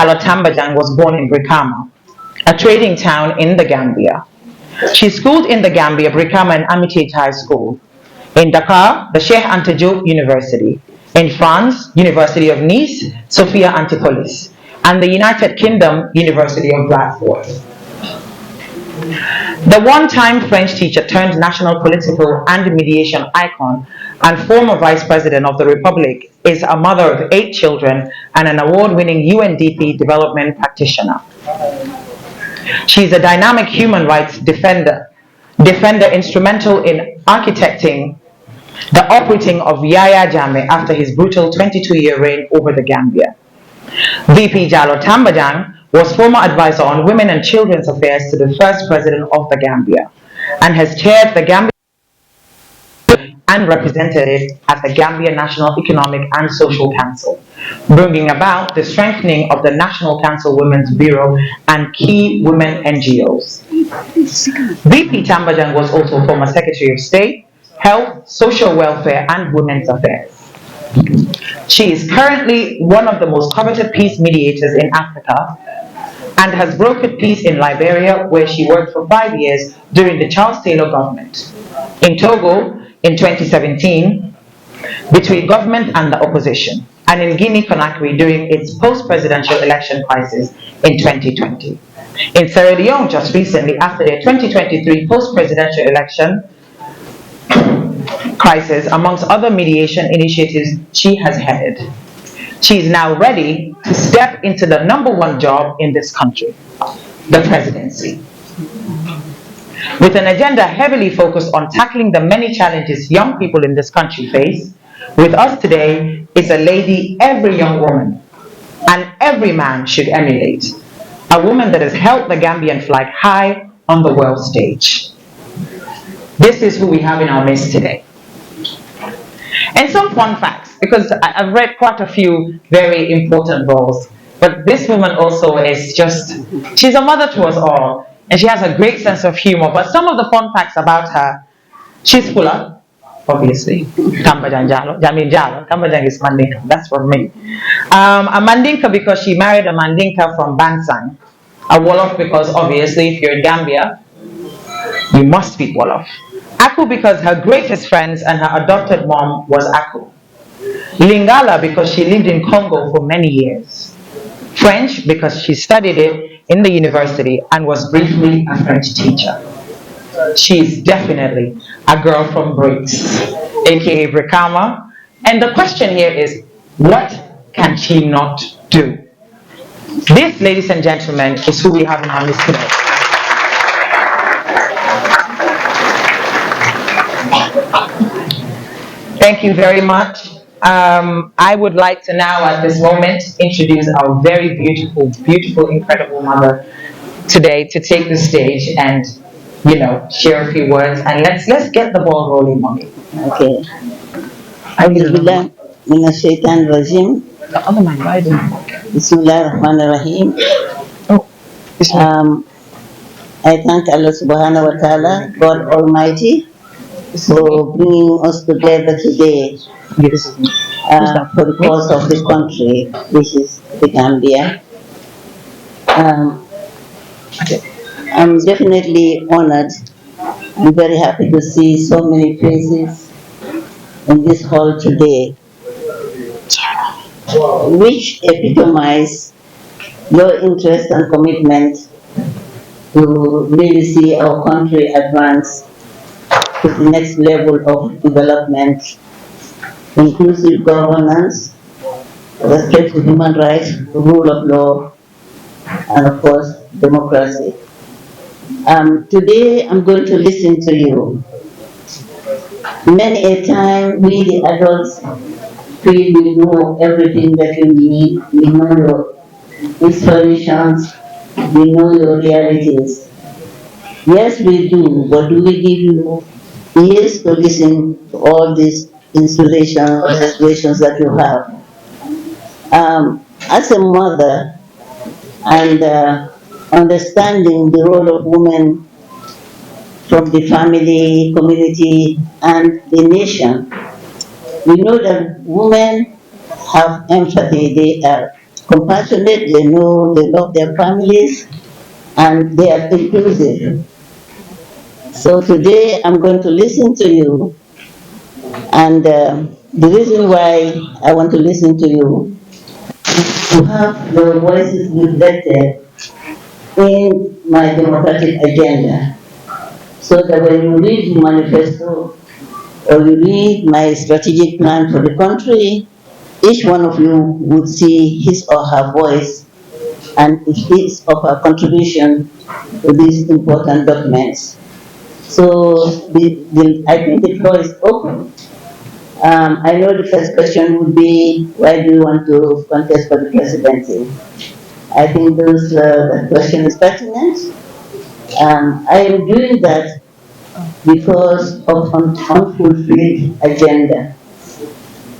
Jallow Tambajang was born in Brikama, a trading town in the Gambia. She schooled in the Gambia, Brikama and Armitage High School. In Dakar, the Cheikh Anta Diop University. In France, University of Nice, Sophia Antipolis. And the United Kingdom, University of Bradford. The one-time French teacher turned national political and mediation icon and former Vice President of the Republic is a mother of 8 children and an award-winning UNDP development practitioner. She is a dynamic human rights defender instrumental in architecting the uprooting of Yahya Jammeh after his brutal 22-year reign over the Gambia. VP Jallow Tambajang was former advisor on women and children's affairs to the first president of the Gambia and has chaired the Gambia and represented it at the Gambia National Economic and Social Council, bringing about the strengthening of the National Council Women's Bureau and key women NGOs. VP Tambajang was also former Secretary of State, Health, Social Welfare and Women's Affairs. She is currently one of the most coveted peace mediators in Africa and has brokered peace in Liberia, where she worked for 5 years during the Charles Taylor government. In Togo, in 2017, between government and the opposition, and in Guinea-Conakry during its post-presidential election crisis in 2020. In Sierra Leone just recently, after their 2023 post-presidential election crisis, amongst other mediation initiatives she has headed. She is now ready to step into the #1 job in this country, the presidency. With an agenda heavily focused on tackling the many challenges young people in this country face, with us today is a lady every young woman and every man should emulate. A woman that has held the Gambian flag high on the world stage. This is who we have in our midst today. And some fun facts, because I've read quite a few very important roles, but this woman also is she's a mother to us all, and she has a great sense of humor. But some of the fun facts about her, she's Fula, obviously. Tambajang Jallow. Tambajang is Mandinka, that's for me. A Mandinka because she married a Mandinka from Bansang. A Wolof because obviously if you're in Gambia, you must speak Wolof. Aku because her greatest friends and her adopted mom was Aku. Lingala because she lived in Congo for many years. French because she studied it in the university and was briefly a French teacher. She is definitely a girl from Briggs, aka Brikama. And the question here is, what can she not do? This, ladies and gentlemen, is who we have in our midst today. Thank you very much. I would like to now, at this moment, introduce our very beautiful, beautiful, incredible mother today to take the stage and, share a few words. And let's get the ball rolling, mommy. Okay. Bismillah, mina shaitan rajim. Bismillahirrahmanirrahim. I thank Allah subhanahu wa ta'ala, God Almighty, for bringing us together today for the cause of the country, which is the Gambia. I'm definitely honored. I'm very happy to see so many faces in this hall today, which epitomize your interest and commitment to really see our country advance to the next level of development, inclusive governance, respect for human rights, rule of law, and of course, democracy. Today, I'm going to listen to you. Many a time, we the adults feel we know everything that you need. We know your inspirations. We know your realities. Yes, we do, but do we give you ears to listen to all these inspirations or aspirations that you have? As a mother and understanding the role of women from the family, community, and the nation, we know that women have empathy. They are compassionate, they know they love their families, and they are inclusive. So today I'm going to listen to you, and the reason why I want to listen to you is to have your voices reflected in my democratic agenda, so that when you read the manifesto or you read my strategic plan for the country, each one of you would see his or her voice and his or her contribution to these important documents. So I think the floor is open. I know the first question would be, why do you want to contest for the presidency? I think that question is pertinent. I am doing that because of an unfulfilled agenda.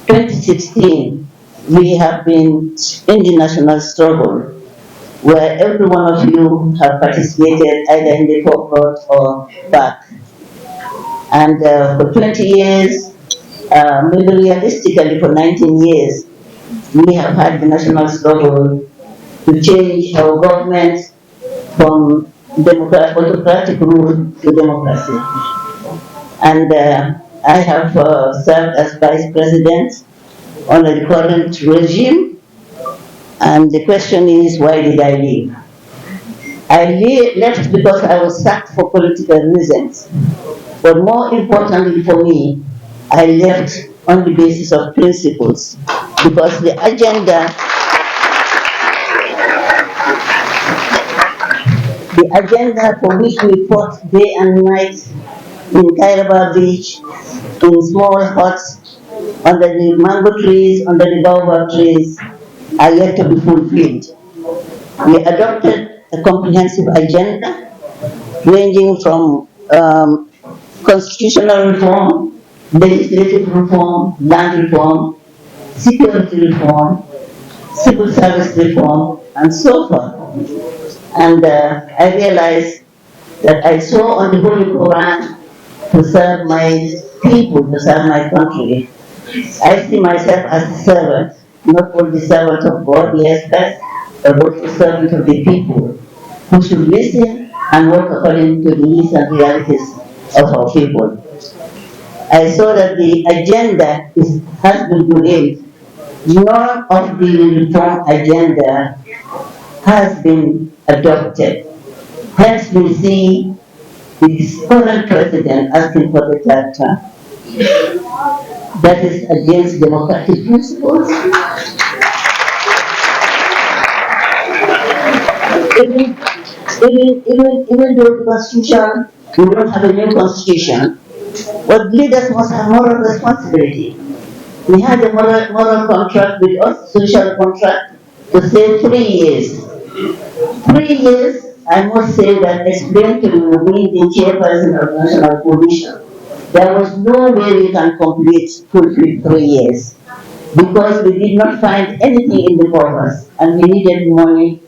2016, we have been in the national struggle where every one of you have participated either in the forefront or back. And for 20 years, maybe realistically for 19 years, we have had the national struggle to change our government from autocratic rule to democracy. And I have served as vice president under the current regime. And the question is, why did I leave? Left because I was sacked for political reasons. But more importantly for me, I left on the basis of principles. Because the agenda for which we fought day and night in Kairaba Beach, in small huts, under the mango trees, under the baobab trees, are yet to be fulfilled. We adopted a comprehensive agenda ranging from constitutional reform, legislative reform, land reform, security reform, civil service reform, and so forth. And I realized that I saw on the Holy Quran to serve my people, to serve my country. I see myself as a servant, not only servant of God, yes, but also servant of the people, who should listen and work according to the needs and realities of our people. I saw that the agenda has been delayed. None of the reform agenda has been adopted. Hence, we see the current president asking for the third term. That is against democratic principles. Even, even though the constitution, we don't have a new constitution, but leaders must have moral responsibility. We had a moral contract with us, social contract, to say 3 years. 3 years, I must say that explained to me, the chairperson of National Commission, there was no way we can fulfill 3 years because we did not find anything in the coffers and we needed money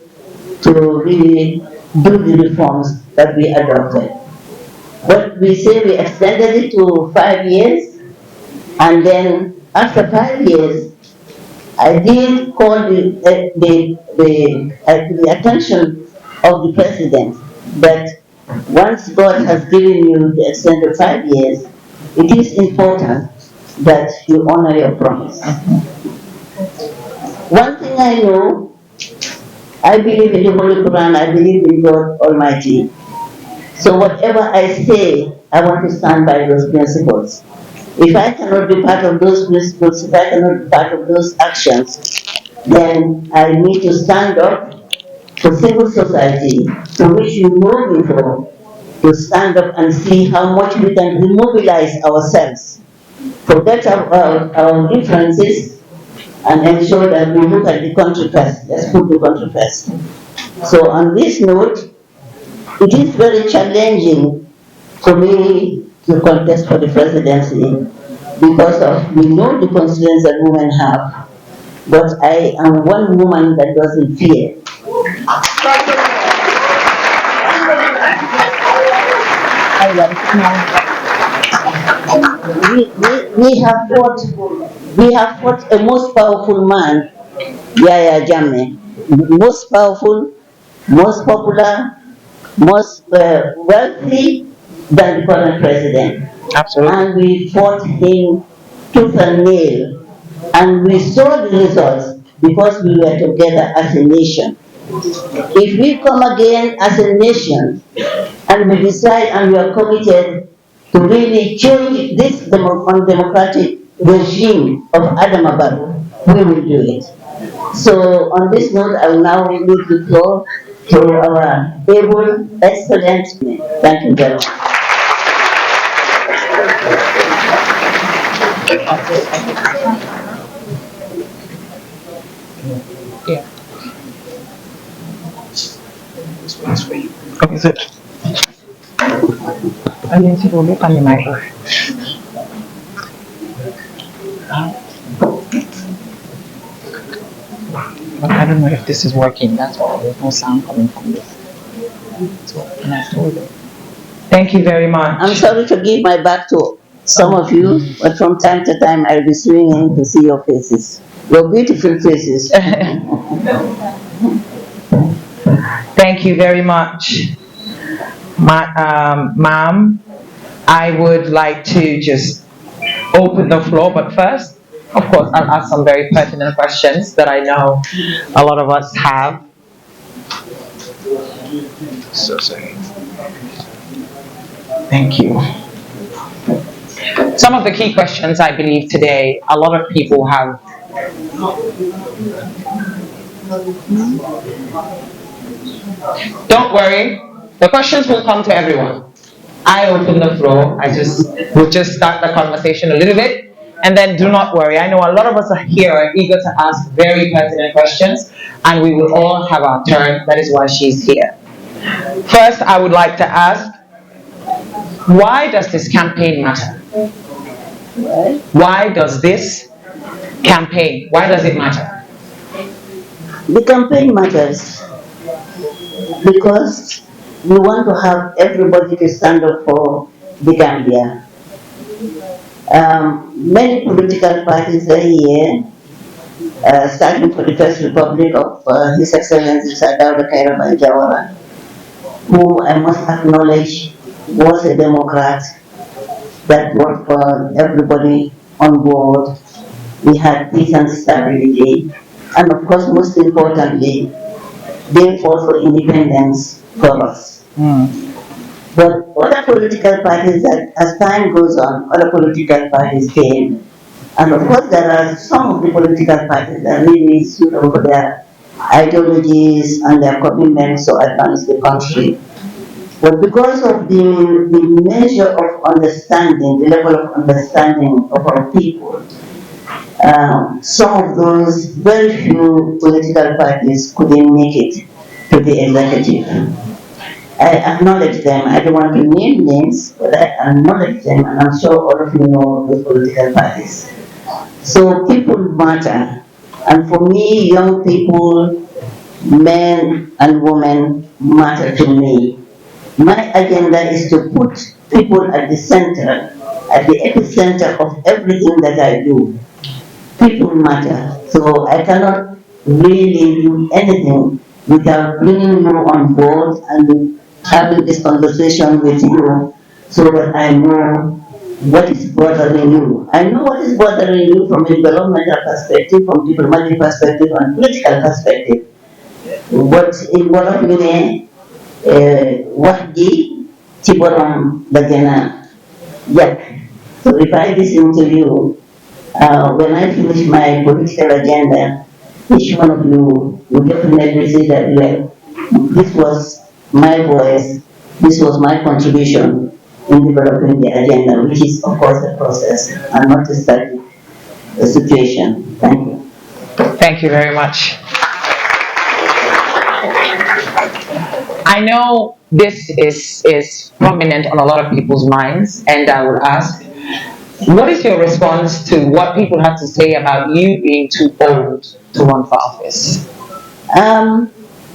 to really do the reforms that we adopted. But we say we extended it to 5 years, and then after 5 years, I did call the attention of the president that once God has given you the extent of 5 years, it is important that you honor your promise. One thing I know, I believe in the Holy Quran, I believe in God Almighty. So whatever I say, I want to stand by those principles. If I cannot be part of those principles, if I cannot be part of those actions, then I need to stand up for civil society, to which you know before, to stand up and see how much we can remobilize ourselves, forget our differences, and ensure that we look at the country first. Let's put the country first. So on this note, it is very challenging for me to contest for the presidency because of we know the concerns that women have, but I am one woman that doesn't fear. We have fought a most powerful man, Yaya Jammeh, most powerful, most popular, most wealthy than the current president. Absolutely. And we fought him tooth and nail. And we saw the results because we were together as a nation. If we come again as a nation and we decide and we are committed to really change this undemocratic regime of Adam Abadu, we will do it. So on this note, I will now leave the floor to our able, excellent. Thank you very much. Yeah. Okay, so I didn't see the look on the mic. But I don't know if this is working. That's why there's no sound coming from this. So, and I told it. Thank you very much. I'm sorry to give my back to some of you, but from time to time I'll be swinging to see your faces. Your beautiful faces. Thank you very much, ma'am. I would like to just open the floor, but first, of course, I'll ask some very pertinent questions that I know a lot of us have. So sorry. Thank you. Some of the key questions I believe today, a lot of people have. Don't worry, the questions will come to everyone. I open the floor. We'll just start the conversation a little bit, and then do not worry. I know a lot of us are here are eager to ask very pertinent questions, and we will all have our turn. That is why she's here. First, I would like to ask, why does this campaign matter? Why does this campaign, why does it matter? The campaign matters because we want to have everybody to stand up for the Gambia. Many political parties are here, starting for the First Republic of His Excellency Sir Dawda Kairaba Jawara, who I must acknowledge was a Democrat that brought for everybody on board. We had peace and stability, and of course, most importantly, they fought for independence for us. But other political parties, that as time goes on, other political parties came. And of course, there are some of the political parties that really stood up for their ideologies and their commitments to advance the country. But because of the measure of understanding, the level of understanding of our people, some of those very few political parties couldn't make it to the executive. I acknowledge them. I don't want to name names, but I acknowledge them, and I'm sure all of you know those political parties. So people matter. And for me, young people, men and women matter to me. My agenda is to put people at the center, at the epicenter of everything that I do. People matter. So I cannot really do anything without bringing you on board and having this conversation with you so that I know what is bothering you. I know what is bothering you from a developmental perspective, from diplomatic perspective, and political perspective. But in one of you, what di Tiboram Bagana Yak. So if I listen to you, when I finish my political agenda, each one of you will definitely say that, well, this was my voice, this was my contribution in developing the agenda, which is, of course, a process and not a static situation. Thank you. Thank you very much. I know this is prominent on a lot of people's minds, and I would ask, what is your response to what people have to say about you being too old to run for office?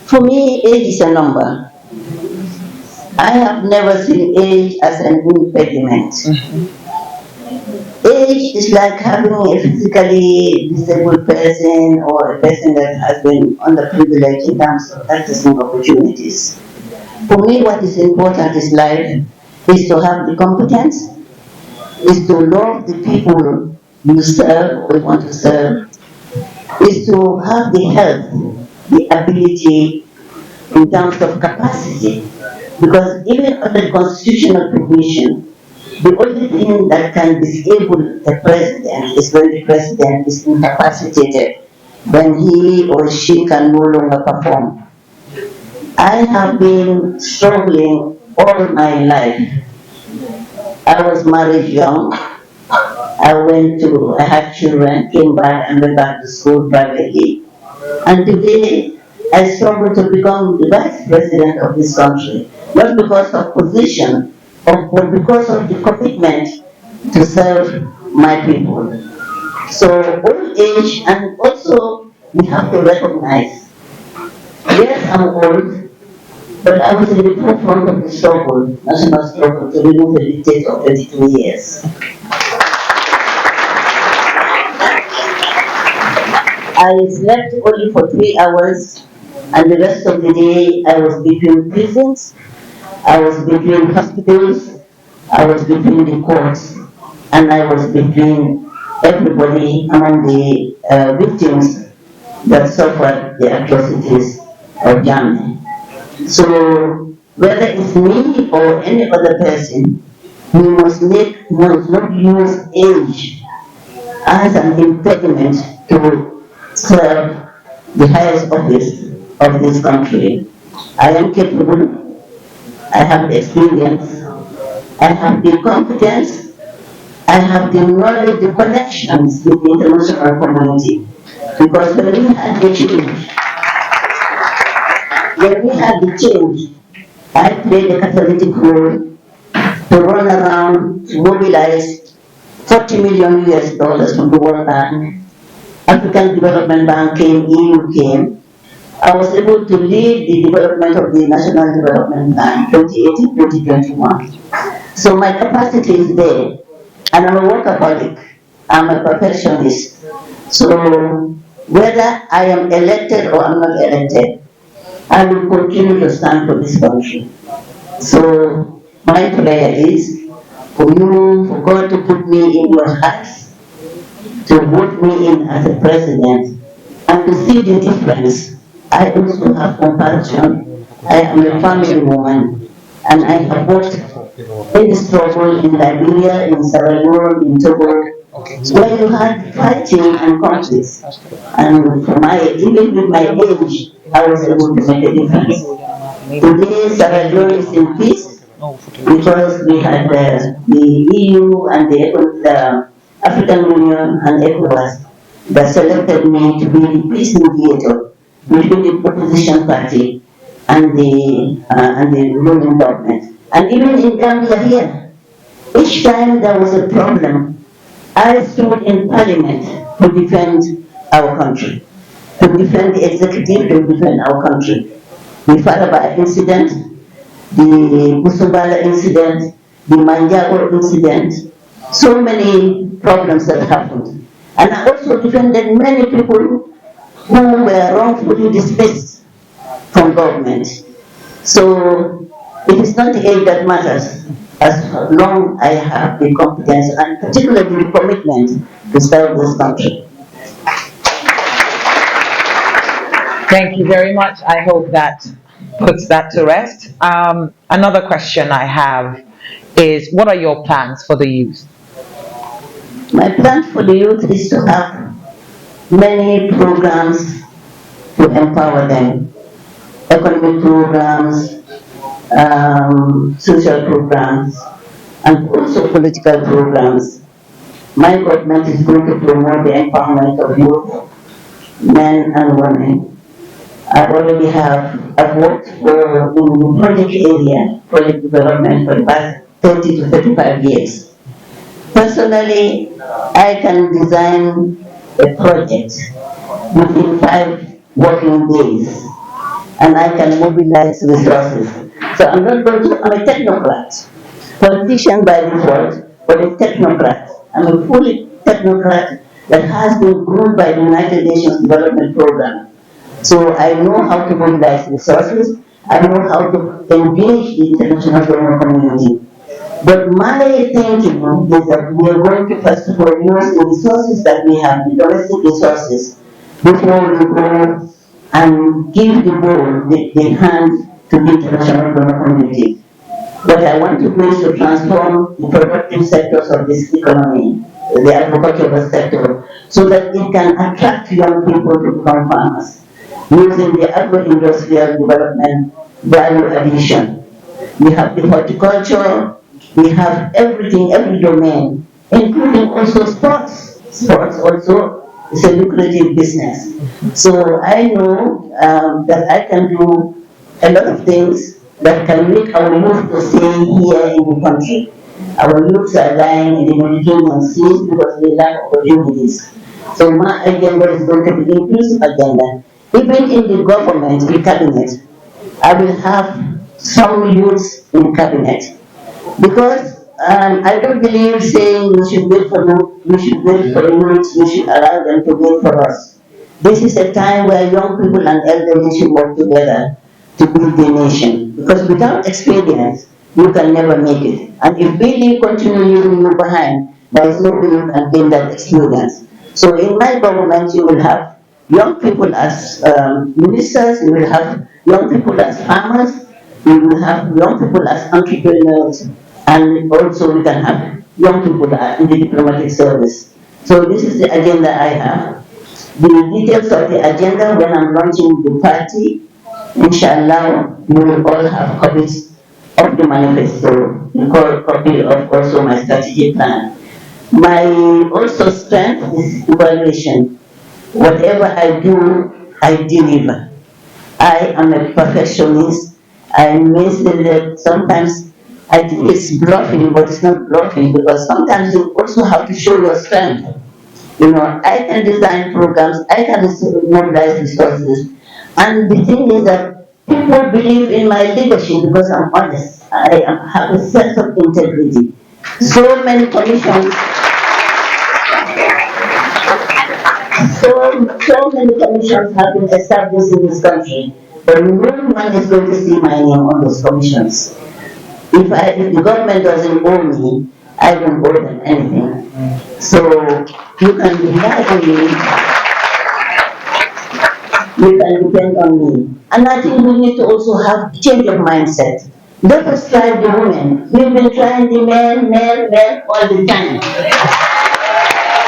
For me, age is a number. I have never seen age as an impediment. Age is like having a physically disabled person or a person that has been underprivileged in terms of accessing opportunities. For me, what is important in life is to have the competence, is to love the people you serve or want to serve, is to have the health, the ability in terms of capacity. Because even under constitutional provision, the only thing that can disable the president is when the president is incapacitated, when he or she can no longer perform. I have been struggling all my life. I was married young. I had children, came back and went back to school privately. And today, I struggle to become the vice president of this country, not because of position, but because of the commitment to serve my people. So old age, and also we have to recognize, yes, I'm old, but I was in the forefront of the struggle, national struggle, to remove the dictate of 32 years. I slept only for 3 hours, and the rest of the day I was between prisons, I was between hospitals, I was between the courts, and I was between everybody among the victims that suffered the atrocities of Germany. So whether it's me or any other person, we must not use age as an impediment to serve the highest office of this country. I am capable, I have the experience, I have the competence, I have the knowledge, the connections with the international community. Because when we had the change, I played a catalytic role to run around to mobilize 40 million US dollars from the World Bank. African Development Bank came, EU came. I was able to lead the development of the National Development Plan 2018-2021. So my capacity is there, and I'm a workaholic. I'm a perfectionist. So whether I am elected or I'm not elected, I will continue to stand for this country. So my prayer is for you, for God to put me in your hearts, to vote me in as a president, and to see the difference. I also have compassion. I am a family woman, and I have worked in the struggle in Liberia, in Sierra Leone, in Togo, where you had fighting and conflicts. And for even with my age, I was able to make a difference. Today, Sierra Leone is in peace because we had the EU and the African Union and ECOWAS that selected me to be the peace mediator between the opposition party and the ruling government. And even in Gambia here, each time there was a problem, I stood in parliament to defend our country, to defend the executive, to defend our country. The Faraba incident, the Musumbala incident, the Manjago incident, so many problems that happened. And I also defended many people who were wrongfully dismissed from government. So it is not the age that matters, as long I have the competence and particularly the commitment to serve this country. Thank you very much. I hope that puts that to rest. Another question I have is, what are your plans for the youth? My plan for the youth is to have many programs to empower them, economic programs, social programs, and also political programs. My government is going to promote the empowerment of youth, men and women. I've worked for in the project area, project development for the past 30 to 35 years. Personally, I can design a project within 5 working days, and I can mobilize resources. So I'm a technocrat, politician by default, but a technocrat. I'm a fully technocrat that has been groomed by the United Nations Development Program. So I know how to mobilize resources. I know how to engage the international donor community. But my thinking is that we are going to first of all use the resources that we have, the domestic resources, before we go and give the ball, the hand to the international donor community. What I want to do is to transform the productive sectors of this economy, the agricultural sector, so that it can attract young people to become farmers using the agro-industrial development value addition. We have the horticulture, we have everything, every domain, including also sports. Sports also is a lucrative business. So I know that I can do a lot of things that can make our youth to stay here in the country. Our youths are dying in the Mediterranean Sea because they lack opportunities. So my agenda is going to be inclusive agenda. Even in the government, the cabinet, I will have some youths in cabinet because I don't believe saying we should wait for them, we should wait for youth, we should allow them to wait for us. This is a time where young people and elderly should work together to build the nation. Because without experience, you can never make it. And if we leave continue leaving you behind, there is no way you can gain that experience. So in my government, you will have young people as ministers, you will have young people as farmers, we will have young people as entrepreneurs, and also we can have young people in the diplomatic service. So this is the agenda I have. The details of the agenda when I'm launching the party, inshallah, you will all have copies of the manifesto, a copy of also my strategic plan. My also strength is evaluation. Whatever I do, I deliver. I am a perfectionist. I may say that sometimes I think it's bluffing, but it's not bluffing because sometimes you also have to show your strength. You know, I can design programs, I can mobilize resources. And the thing is that people believe in my leadership because I'm honest. Have a sense of integrity. So many commissions, so many commissions have been established in this country, but no one is going to see my name on those commissions. If the government doesn't owe me, I don't owe them anything. So you can rely on me, you can depend on me. And I think we need to also have change of mindset. Let us try the women. We've been trying the men all the time.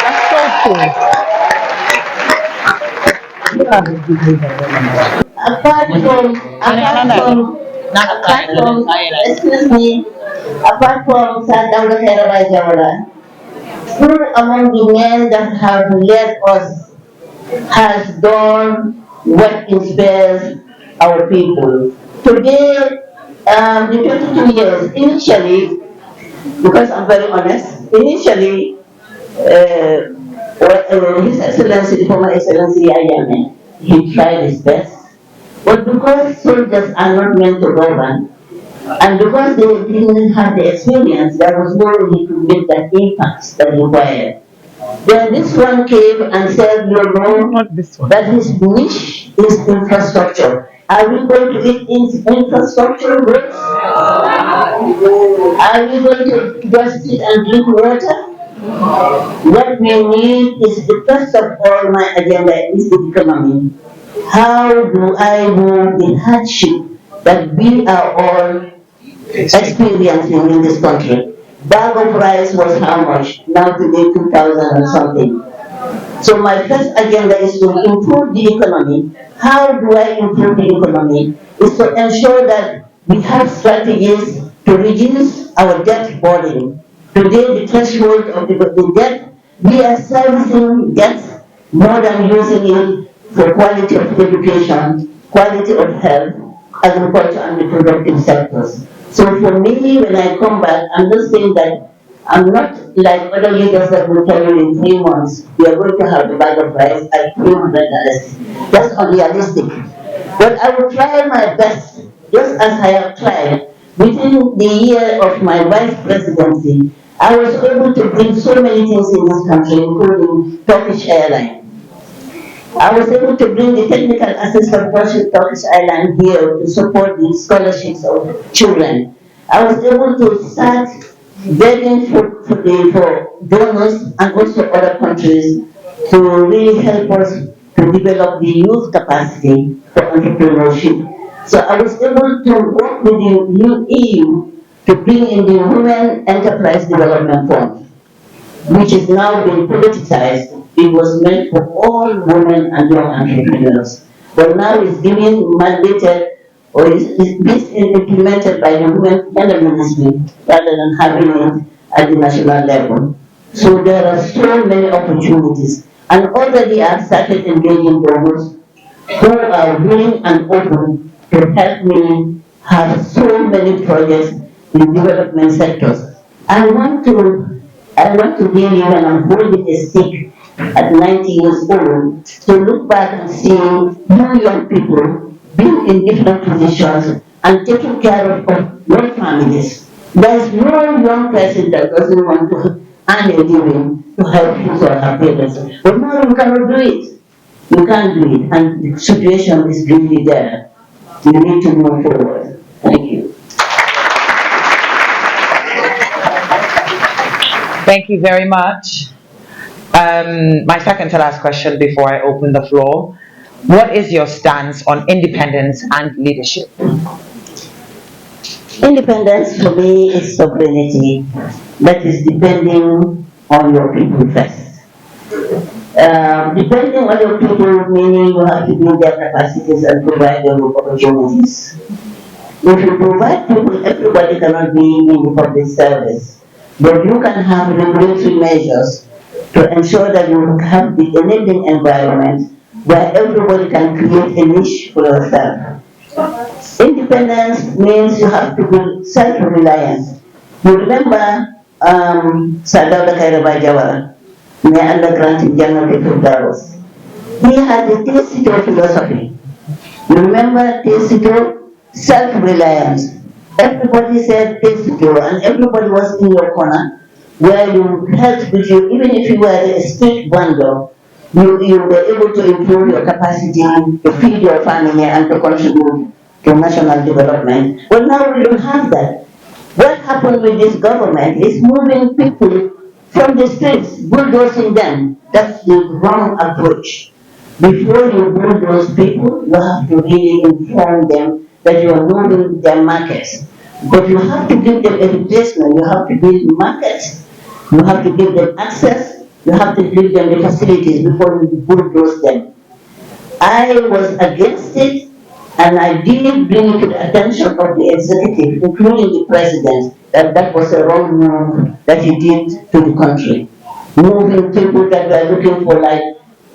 That's so true. Apart from, excuse me, apart from Sadawla Herabai Jawara, who among the men that have led us has done what inspires our people. Today, the 22 years, initially, because I'm very honest, initially, His Excellency, the former Excellency Ayame, he tried his best. But because soldiers are not meant to govern, and because they didn't have the experience, there was no way he could make that impact that required. Then this one came and said, you know, Not this one. that his niche is infrastructure. Are we going to eat infrastructure goods? Are we going to just sit and drink water? What we need is the first of all my agenda is the economy. How do I move the hardship that we are all experiencing in this country? Bag of rice was how much? Now today 2,000 and something. So my first agenda is to improve the economy. How do I improve the economy? Is to ensure that we have strategies to reduce our debt burden. Today, the threshold of the debt, we are servicing debt more than using it for quality of education, quality of health, agriculture, and reproductive sectors. So for me, when I come back, I'm just saying that I'm not like other leaders that will tell you in 3 months, we are going to have a bag of rice at $300. That's unrealistic. But I will try my best, just as I have tried. Within the year of my vice presidency, I was able to bring so many things in this country, including Turkish Airlines. I was able to bring the technical assistance for Turkish Airlines here to support the scholarships of children. I was able to start begging for donors and also other countries to really help us to develop the youth capacity for entrepreneurship. So I was able to work with the EU to bring in the Women Enterprise Development Fund, which is now being politicized. It was meant for all women and young entrepreneurs. But now it's being mandated or is implemented by the Women Gender Ministry rather than having it at the national level. So there are so many opportunities. And already I've started engaging donors who are willing and open to help me have so many projects in development sectors. I want to I want to really, when I'm holding a stick at 90 years old, to look back and see new young people being in different positions and taking care of your families. There's no young person that doesn't want to earn a living to help his or her parents. But now you cannot do it. You can't do it, and the situation is really there. You need to move forward. Thank you. Thank you very much. My second to last question before I open the floor. What is your stance on independence and leadership? Independence for me is sovereignty that is depending on your people first. Depending on your people, meaning you have to build their capacities and provide them with opportunities. If you provide people, everybody cannot be in the public service. But you can have regulatory measures to ensure that you have the enabling environment where everybody can create a niche for yourself. Independence means you have to be self-reliant. You remember Sadauda Kairaba Jawara, may Allah grant him Jannah Firdaus. He had a Tessito philosophy. You remember Tessito? Self-reliance. Everybody said Tessito and everybody was in your corner where you helped with you, even if you were a street vendor, you were able to improve your capacity to feed your family and to contribute to national development. Well, now we don't have that. What happened with this government is moving people from the streets, bulldozing them. That's the wrong approach. Before you bulldoze people, you have to really inform them that you are moving their markets. But you have to give them a replacement. You have to build markets. You have to give them access. You have to give them the facilities before you bulldoze them. I was against it, and I did bring it to the attention of the executive, including the president, that that was a wrong move that he did to the country. Moving people that were looking for like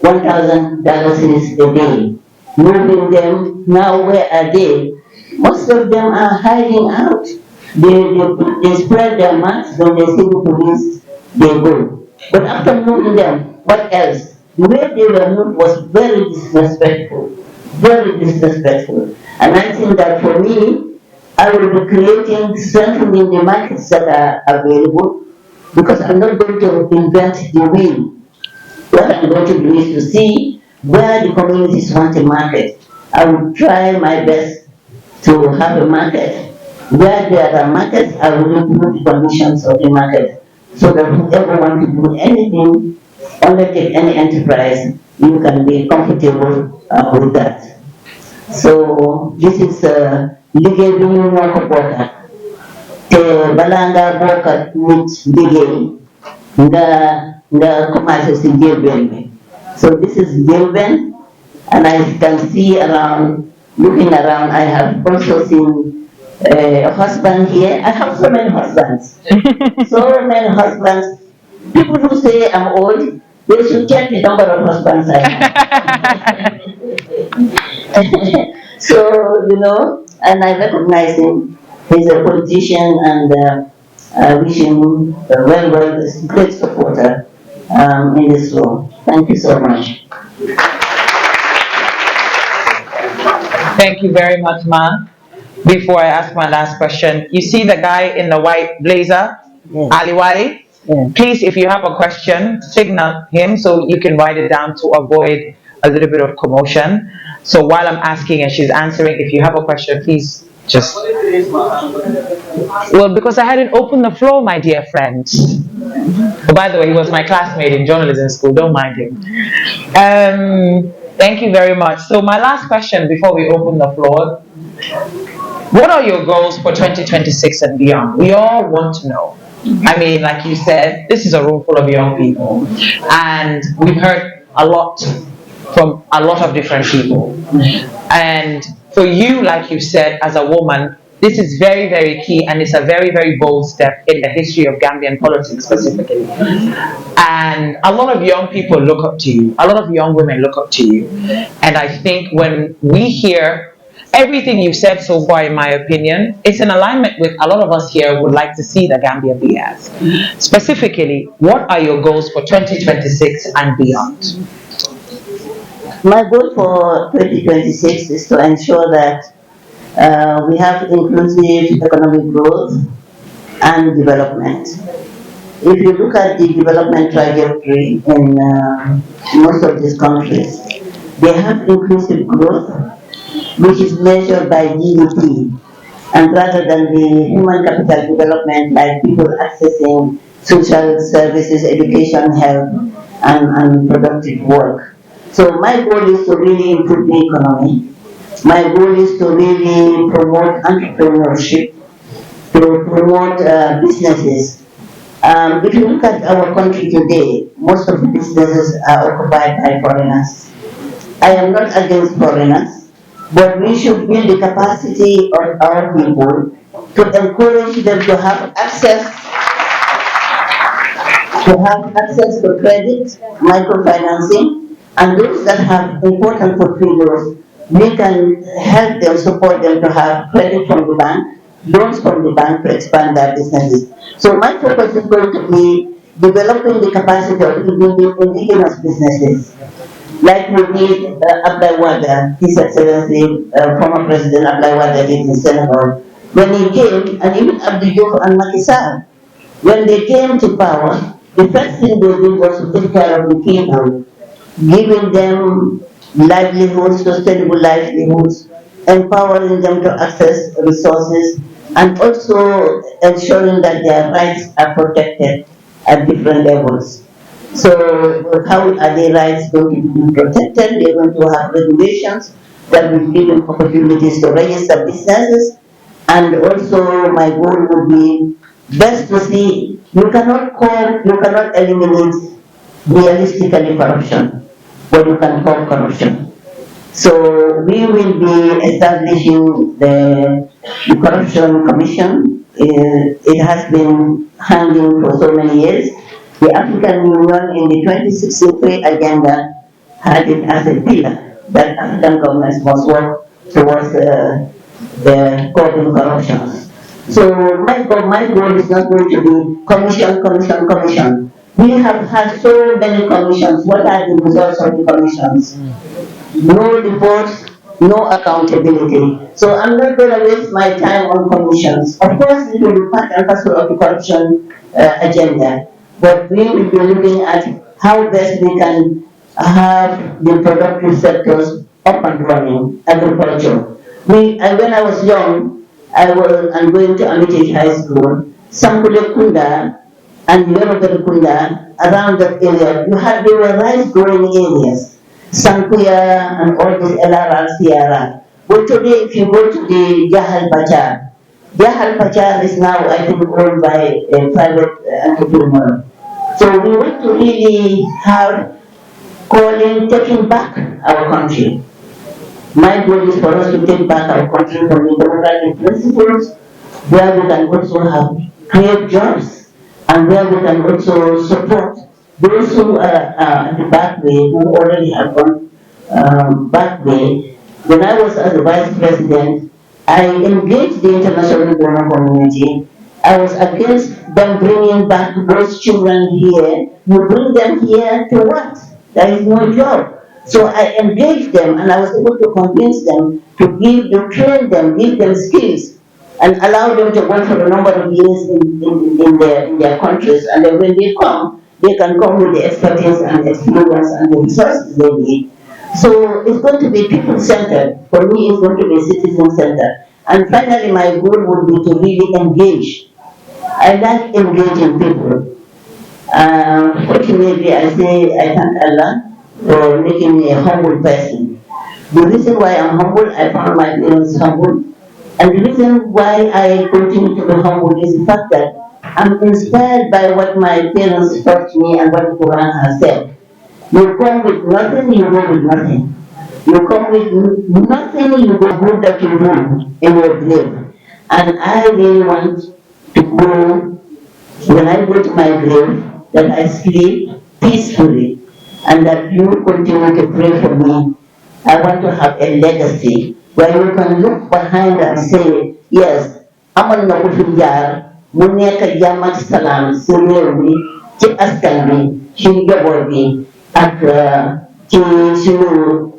$1,000 a day, moving them, now where are they? Most of them are hiding out. They spread their masks when they see the police, they go. But after moving them, what else? The way they were moved was very disrespectful. Very disrespectful. And I think that for me, I will be creating, strengthening the markets that are available because I'm not going to invent the wheel. What I'm going to do is to see where the communities want a market. I will try my best to have a market. Where there are markets, I will improve the conditions of the market so that whoever wants to do anything, undertake any enterprise, you can be comfortable with that. So this is liggéey bi ñu ñoo ko bokka te balaa ngaa bokka nit liggéey nga nga commencé si njëlbeen bi. So this is njëlbeen, and I can see around, looking around, I have also seen a husband here. I have so many husbands. So many husbands. People who say I'm old, they should check the number of husbands I have. So, and I recognize him. He's a politician, and I wish him well, great supporter in this role. Thank you so much. Thank you very much, Ma. Before I ask my last question, you see the guy in the white blazer? Yes. Ali Wali, Yes. please, if you have a question, signal him so you can write it down to avoid a little bit of commotion. So while I'm asking and she's answering, if you have a question, please just. Well, because I hadn't opened the floor, my dear friend. Oh, by the way, he was my classmate in journalism school. Don't mind him. Thank you very much. So my last question before we open the floor: what are your goals for 2026 and beyond? We all want to know. I mean, like you said, this is a room full of young people, and we've heard a lot from a lot of different people. And for you, like you said, as a woman, this is very, very key, and it's a very, very bold step in the history of Gambian politics specifically. And a lot of young people look up to you, a lot of young women look up to you. And I think when we hear everything you've said so far, in my opinion, it's in alignment with a lot of us here would like to see the Gambia be as. Specifically, what are your goals for 2026 and beyond? My goal for 2026 is to ensure that we have inclusive economic growth and development. If you look at the development trajectory in most of these countries, they have inclusive growth, which is measured by GDP, and rather than the human capital development, like people accessing social services, education, health, and productive work. So my goal is to really improve the economy. My goal is to really promote entrepreneurship, to promote businesses. If you look at our country today, most of the businesses are occupied by foreigners. I am not against foreigners, but we should build the capacity of our people to encourage them to have access to credit, microfinancing, and those that have important portfolios, we can help them, support them to have credit from the bank, loans from the bank to expand their businesses. So my focus is going to be developing the capacity of indigenous businesses. Like we did Abdai Wada, His Excellency, former President Abdai Wada did in Senegal. When he came, and even Abdou Diouf and Macky Sall, when they came to power, the first thing they did was to take care of the people, giving them livelihoods, sustainable livelihoods, empowering them to access resources, and also ensuring that their rights are protected at different levels. So how are their rights going to be protected? They're going to have regulations that will give them opportunities to register businesses. And also my goal would be best to see you cannot eliminate realistically corruption, but you can curb corruption. So we will be establishing the Corruption Commission. It has been hanging for so many years. The African Union in the 2063 agenda had it as a pillar that African governments must work towards the curbing corruption. So my goal is not going to be commission, commission, commission. We have had so many commissions. What are the results of the commissions? No reports, no accountability. So I'm not going to waste my time on commissions. Of course, it will be part and parcel of the corruption agenda, but we will be looking at how best we can have the productive sectors up and running, agriculture. When I was young, I'm going to Amitage High School, Sankule Kunda and Yorobel Kunda, around that area, there were rice growing areas. Sankuya and all this LRR, CRR. But today, if you go to the Jahal Pachar is now, I think, owned by a private entrepreneur. So we want to really have calling, taking back our country. My goal is for us to take back our country from the democratic principles, where we can also have create jobs, and where we can also support those who are at the back way, who already have gone back way. When I was as the vice president, I engaged the international donor community. I was against them bringing back those children here. You bring them here to what? There is no job. So I engaged them and I was able to convince them to train them, give them skills. and allow them to work for a number of years in their countries, and then when they can come with the expertise and experience and the resources they need. So it's going to be people-centered. For me, it's going to be citizen-centered. And finally, my goal would be to really engage. I like engaging people. Fortunately, I say I thank Allah for making me a humble person. The reason why I'm humble, I found my parents humble. And the reason why I continue to be humble is the fact that I'm inspired by what my parents taught me and what the Quran has said. You come with nothing, you go with nothing. You come with nothing, you go good that you do in your grave. And I really want to go, when I go to my grave, that I sleep peacefully and that you continue to pray for me. I want to have a legacy where you can look behind and say, yes, amal na ko fi jaar, mu nekk jàmm ak salaam si réew mi, ci askan bi, ci njaboot bi, ak ci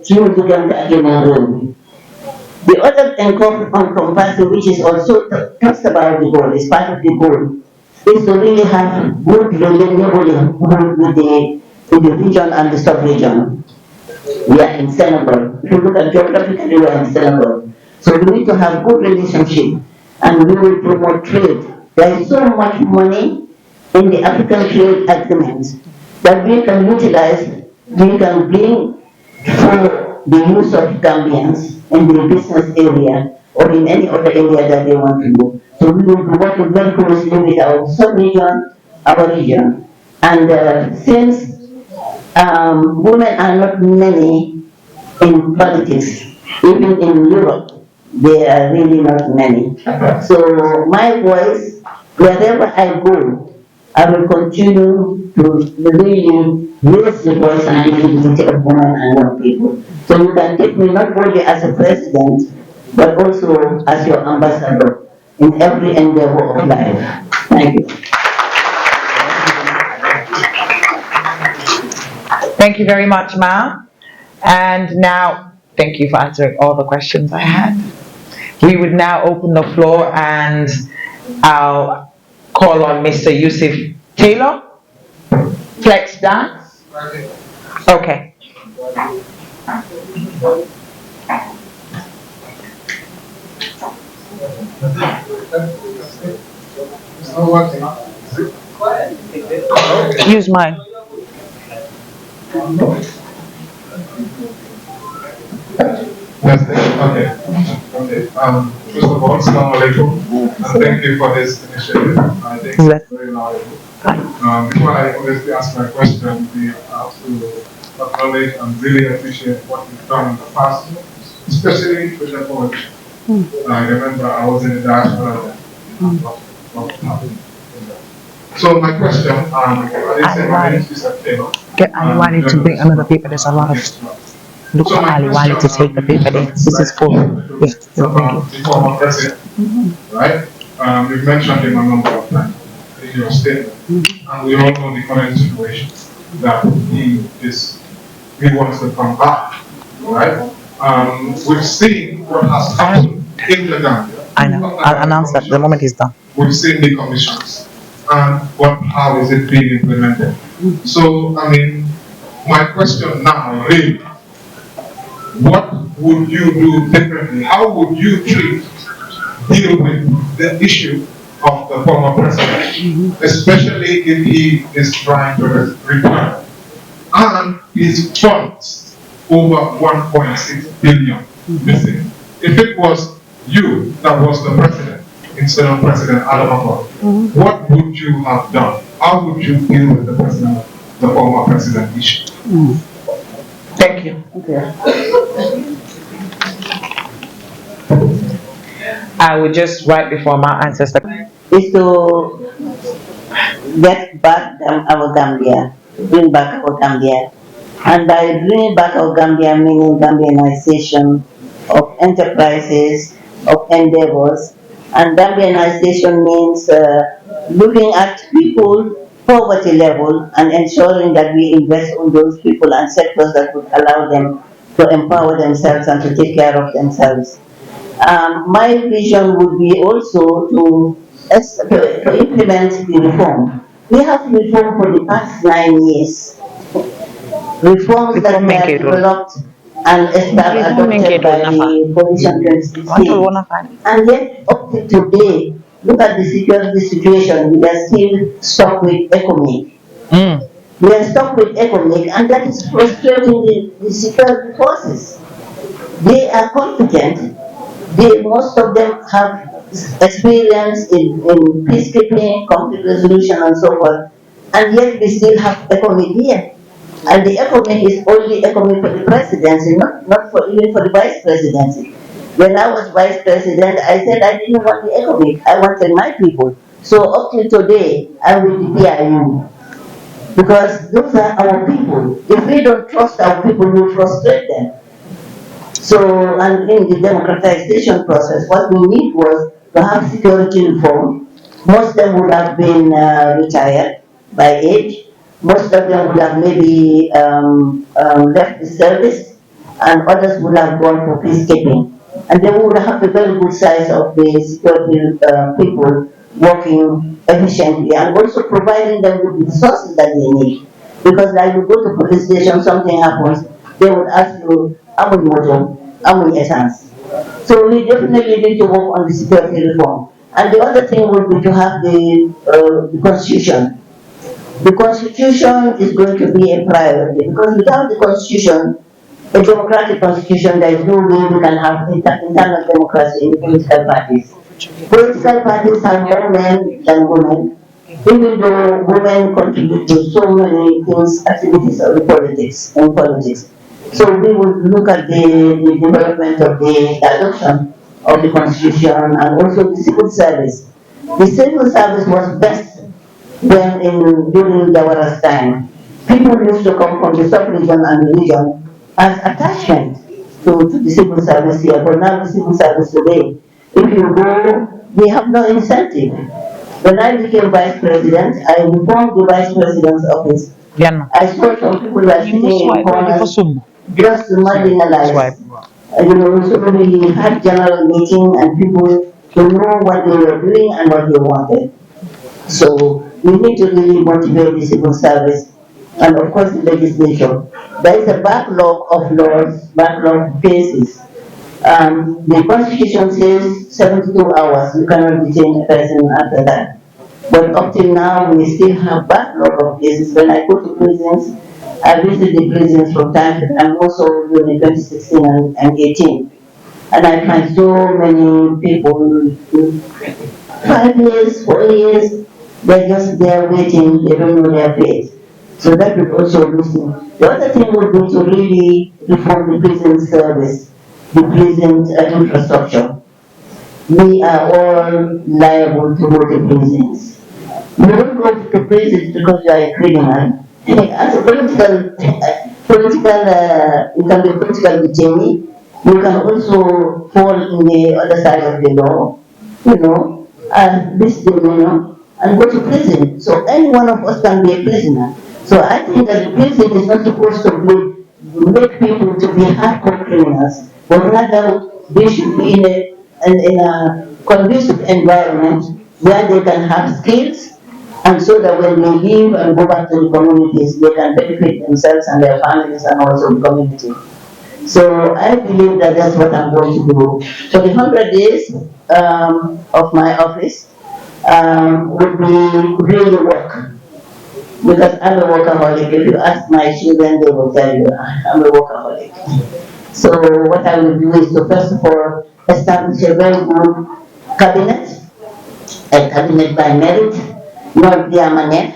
suñu diggante ak yeneen réew mi. The other encompassing, which is also talks about the goal, is part of the goal, is to really have good neighborhood with the region and the sub-region. We are in Senegal. If you look at geographically, we are in Senegal. So we need to have good relationship and we will promote trade. There is so much money in the African trade agreements that we can utilize, we can bring for the use of Gambians in the business area or in any other area that they want to go. So we will be working very closely with our sub-region, our region. And since women are not many in politics, even in Europe, they are really not many. So my voice, wherever I go, I will continue to really raise the voice and visibility of women and young people. So you can take me not only as a president, but also as your ambassador in every endeavor of life. Thank you. Thank you very much, ma'am. And now, thank you for answering all the questions I had. We would now open the floor and I'll call on Mr. Yusuf Taylor. Flex dance? Okay. Use mine. Yes, okay. First of all, Assalamu alaikum, and thank you for this initiative. I think it's very knowledgeable. Before I obviously ask my question, we have to acknowledge and really appreciate what you've done in the past, especially with the coalition. I remember I was in the diaspora then. What happened. So my question, I didn't say my name is Taylor. Get Ali to bring another paper. There's a lot of. Look for Ali to take the paper there. This is full. Yes, the former president, right? You've mentioned him a number of times in your statement, and we all know the current situation that he wants to come back, right? We've seen what has happened in the Gambia. I know. I'll announce that the moment he's done. We've seen the commissions and how is it being implemented. So, I mean, my question now really, what would you do differently? How would you deal with the issue of the former president, especially if he is trying to return and his funds over 1.6 billion missing? If it was you that was the president instead of President Adama, what would you have done? How would you deal with the former president issue? Thank you. I would just, right before my ancestor, Is to get back our Gambia, bring back our Gambia. And by bringing back our Gambia, meaning Gambianization of enterprises, of endeavors. And Gambianization means looking at people poverty level and ensuring that we invest on those people and sectors that would allow them to empower themselves and to take care of themselves. My vision would be also to implement the reform. We have reform for the past 9 years. Reforms that Reform were Menketol. developed and Reform adopted Menketol by nafa. the Coalition Mantul 2016. wona fani. And yet, up to today, look at the security situation, we are still stuck with economic. Mm. We are stuck with economic, and that is frustrating the security forces. They are competent. Most of them have experience in peacekeeping, conflict resolution, and so forth. And yet we still have economic here. And the economic is only economic for the presidency, not for even for the vice presidency. When I was vice president, I said I didn't want the economic. I wanted my people. So up till today, I'm with the PIU. Because those are our people. If we don't trust our people, we frustrate them. So, and in the democratization process, what we need was to have security reform. Most of them would have been retired by age. Most of them would have maybe left the service, and others would have gone for peacekeeping. And they would have a very good size of the security people working efficiently and also providing them with the resources that they need. Because like you go to police station, something happens, they would ask you, how many motor, how many essence. So we definitely need to work on the security reform. And the other thing would be to have the constitution. The constitution is going to be a priority because without the constitution, a democratic constitution, there is no way we can have internal democracy in the political parties. Political parties have more men than women, even though women contribute to so many things, activities of the politics and politics. So we would look at the development of the adoption of the constitution and also the civil service. The civil service was best when during Jawara's time. People used to come from the sub-region and the region as attachment to the civil service here, but now the civil service today, if you go, they have no incentive. When I became vice president, I informed the vice president's office. Yan. I saw some people were Yung mo sitting in swipe ready pa corners sum. just marginalized. Swipe. So we had general meeting and people to know what they were doing and what they wanted. So we need to really motivate the civil service and of course the legislation. There is a backlog of laws, backlog of cases. The constitution says 72 hours, you cannot detain a person after that. But up till now, we still have backlog of cases. When I go to prisons, I visit the prisons from time to time, also during 2016 and 18. And I find so many people, 5 years, 4 years, they're just there waiting, they don't know their fate. So that would also loosen. The other thing would be to really reform the prison service, the prison infrastructure. We are all liable to go to prisons. You don't go to prison because you are a criminal. As a you can be a political detainee. You can also fall in the other side of the law, and and go to prison. So any one of us can be a prisoner. So I think that the prison is not supposed to make people to be hardcore criminals, but rather they should be in a conducive environment where they can have skills and so that when they leave and go back to the communities, they can benefit themselves and their families and also the community. So I believe that that's what I'm going to do. So the 100 days of my office would be really work because I'm a workaholic. If you ask my children, they will tell you I'm a workaholic. So what I will do is to first of all establish a very good cabinet, a cabinet by merit, not via money.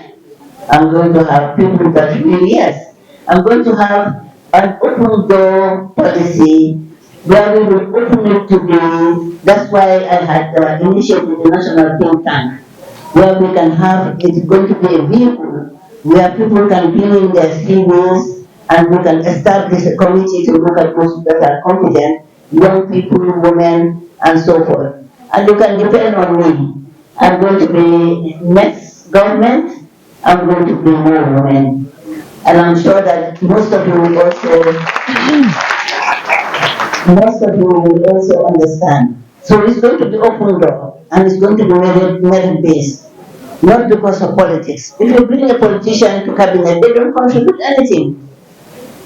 I'm going to have people that really, yes, I'm going to have an open door policy where we will open it to that's why I had initiated the national think tank, where we can have, it's going to be a vehicle where people can fill in their CVs and we can establish a committee to look at those that are competent, young people, women, and so forth. And you can depend on me. I'm going to be next government, I'm going to be more women. And I'm sure that most of you will also most of you will also understand. So it's going to be open door and it's going to be merit based, not because of politics. If you bring a politician to cabinet, they don't contribute anything.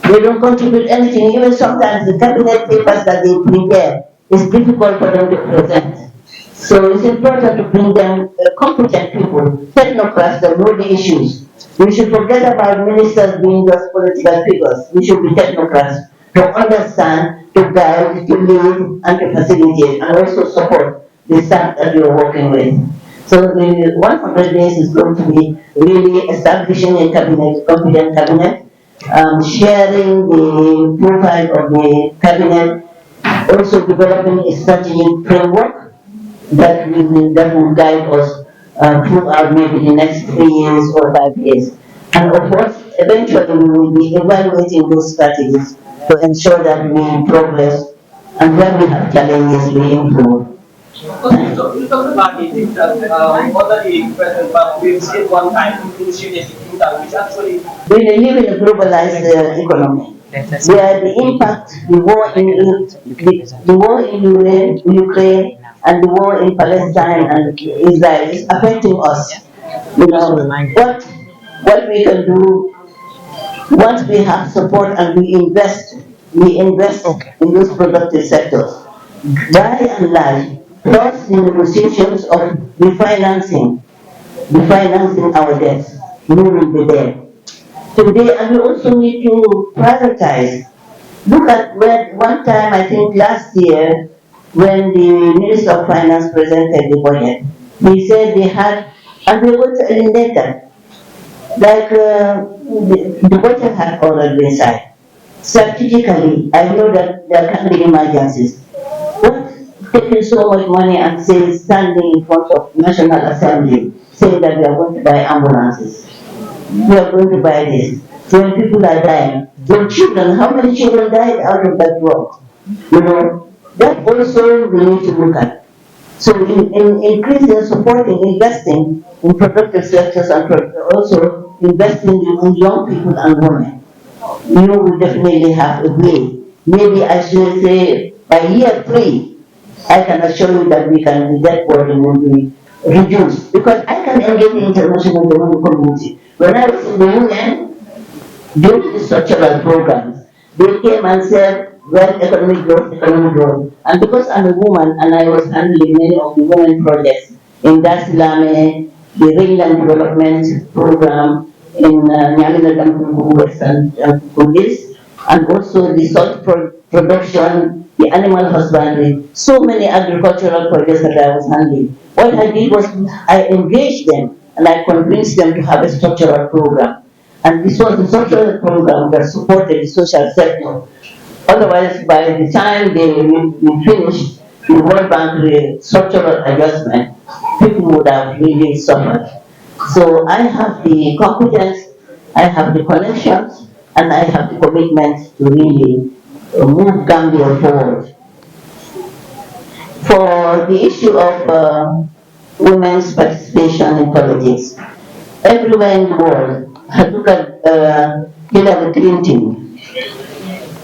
They don't contribute anything. Even sometimes the cabinet papers that they prepare is difficult for them to present. So it's important to bring them competent people, technocrats that know the issues. We should forget about ministers being just political figures. We should be technocrats to understand, to guide, to lead, and to facilitate, and also support the staff that we are working with. So the 100 days is going to be really establishing a cabinet, competent cabinet, sharing the profile of the cabinet, also developing a strategic framework that will guide us throughout maybe the next 3 years or 5 years. And of course, eventually we will be evaluating those strategies to ensure that we progress and when we have challenges we improve. You talked about it, that already present, but we've seen one time initiative in that which actually. We live in a globalized economy where the impact, the war in Ukraine and the war in Palestine and Israel is affecting us. You know, what we can do once we have support and we invest in those productive sectors. By and large, plus the negotiations of refinancing our debts, we will be there. Today, and we also need to prioritize. Look at where one time, I think last year, when the Minister of Finance presented the budget, he said they had, and we were going to eliminate that. Like the budget had already been signed. Strategically, I know that there can be emergencies. What taking so much money and say standing in front of National Assembly saying that we are going to buy ambulances? We are going to buy this. So when people are dying, your children, how many children died out of that war? You know, that also we need to look at. So in increasing, supporting, investing in productive sectors and also investing in young people and women, you will definitely have a way. Maybe I should say by year 3, I can assure you that we can that burden will be reduced because I can engage the international development community. When I was in the UN, during the structural programs, they came and said, well, economic growth, economic growth. And because I'm a woman and I was handling many of the women projects in Dasilame, the Ringland Development Program in Nyamina Dampungu Western Police, and also the salt production, the animal husbandry, so many agricultural projects that I was handling. What I did was I engaged them and I convinced them to have a structural program. And this was the structural program that supported the social sector. Otherwise, by the time we finished the World Bank structural adjustment, people would have really suffered. So I have the competence, I have the connections, and I have the commitment to really move Gambia forward. For the issue of women's participation in politics, everywhere in the world, look at Hillary Clinton.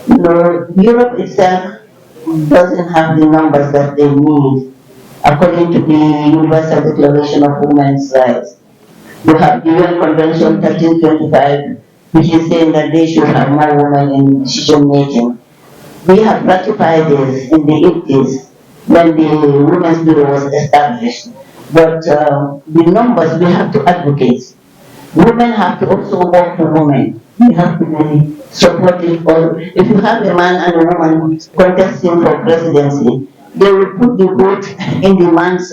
You know, Europe itself doesn't have the numbers that they need according to the Universal Declaration of Women's Rights. You have the UN Convention 1325, which is saying that they should have more women in decision making. We have ratified this in the 80s when the Women's Bureau was established. But the numbers we have to advocate. Women have to also work for women. We have to be supportive. Or if you have a man and a woman contesting for presidency, they will put the vote in the man's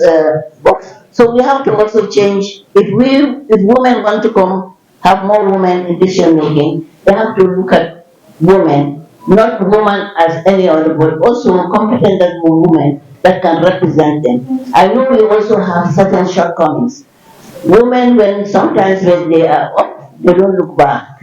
box. So we have to also change. If women want to come, have more women in decision making, they have to look at women, not women as any other, but also competent women that can represent them. I know we also have certain shortcomings. Women, when sometimes when they are up, they don't look back.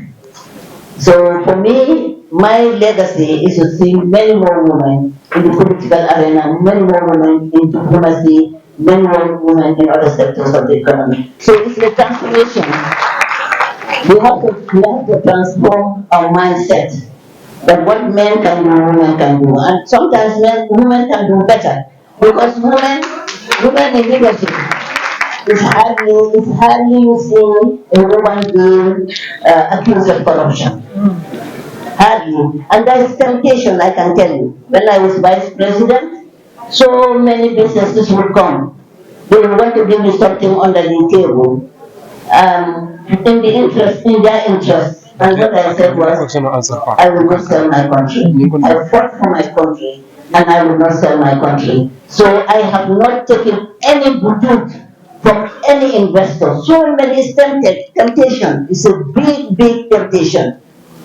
So for me, my legacy is to see many more women in the political arena, many more women in diplomacy, many more women in other sectors of the economy. So it's a transformation. We have to transform our mindset. That what men can do, women can do. And sometimes women can do better. Because women in leadership, it's hardly seen a woman being accused of corruption. Hardly. And there is temptation, I can tell you. When I was vice president, so many businesses would come. They will want to give me something under the table. In their interest. And what I said was, I will not sell my country. I fought for my country, and I will not sell my country. So I have not taken any budget from any investor. So many is temptation. It's a big, big temptation.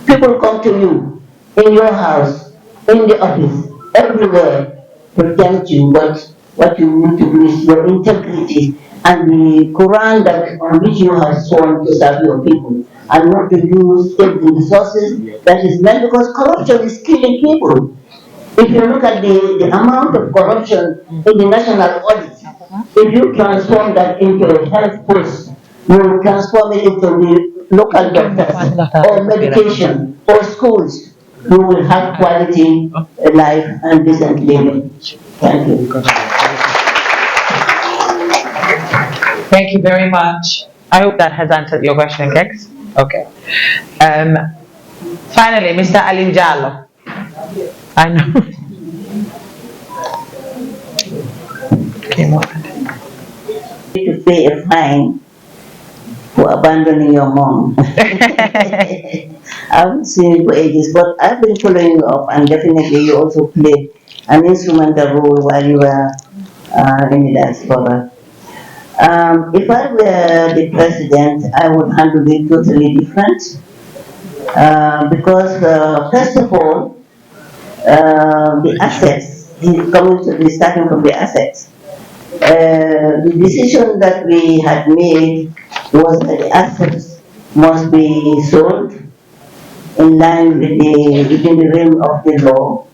People come to you in your house, in the office, everywhere to tempt you, but what you need to do is your integrity and the Quran that on which you have sworn to serve your people and not to use take the resources that is meant because corruption is killing people. If you look at the amount of corruption in the national audit, if you transform that into a health post, you will transform it into the local doctors or medication or schools. You will have quality life and decent living. Thank you. Thank you very much. I hope that has answered your question, Kex. Okay. Um, Finally, Mr. Ali Jallow. I know. Came on. To pay a fine for abandoning your mom. I haven't seen it for ages, but I've been following you up, and definitely you also played an instrumental role while you were in the diaspora. If I were the president, I would handle it totally different because, first of all, the assets, coming to the starting from the assets. The decision that we had made was that the assets must be sold in line with within the realm of the law,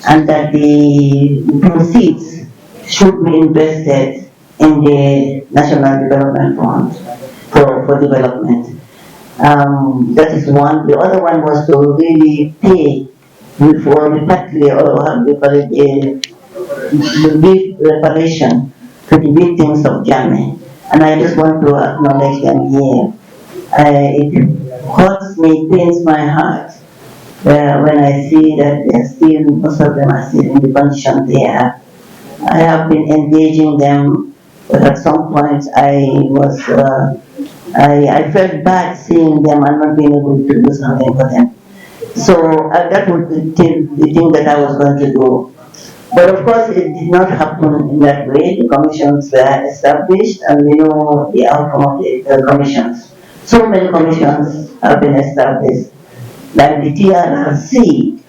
and that the proceeds should be invested in the National Development Fund for development. That is one. The other one was to really pay before repatriate or how do you call it, the big reparation to the victims of Germany. And I just want to acknowledge them here. It hurts me, pains my heart when I see that they're still, most of them are still in the condition they are. I have been engaging them, but at some point I felt bad seeing them and not being able to do something for them. So that was the thing that I was going to do. But of course, it did not happen in that way. The commissions were established, and we know the outcome of the commissions. So many commissions have been established, like the TRRC,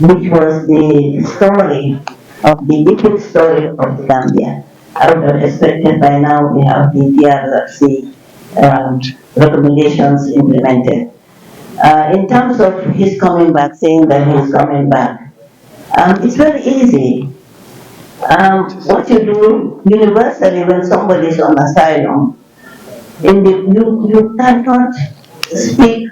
which was the story of the epic story of the Gambia. I would have expected by now we have the TRRC recommendations implemented. In terms of his coming back, saying that he's coming back, it's very easy. What you do universally when somebody is on asylum, you cannot speak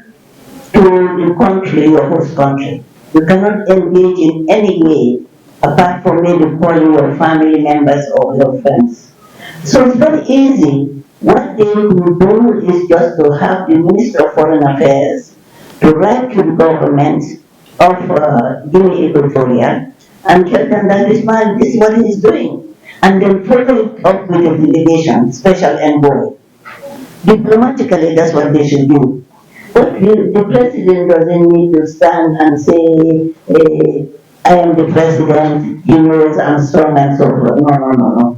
to the country, your host country. You cannot engage in any way apart from maybe calling your family members or your friends. So it's very easy. What they will do is just to have the Minister of Foreign Affairs to write to the government of Guinea Equatorial and tell them that this is what he is doing. And then follow it up with a delegation, special envoy. Diplomatically, that's what they should do. But the president doesn't need to stand and say, I am the president, he knows I'm strong and so forth. No, no, no, no.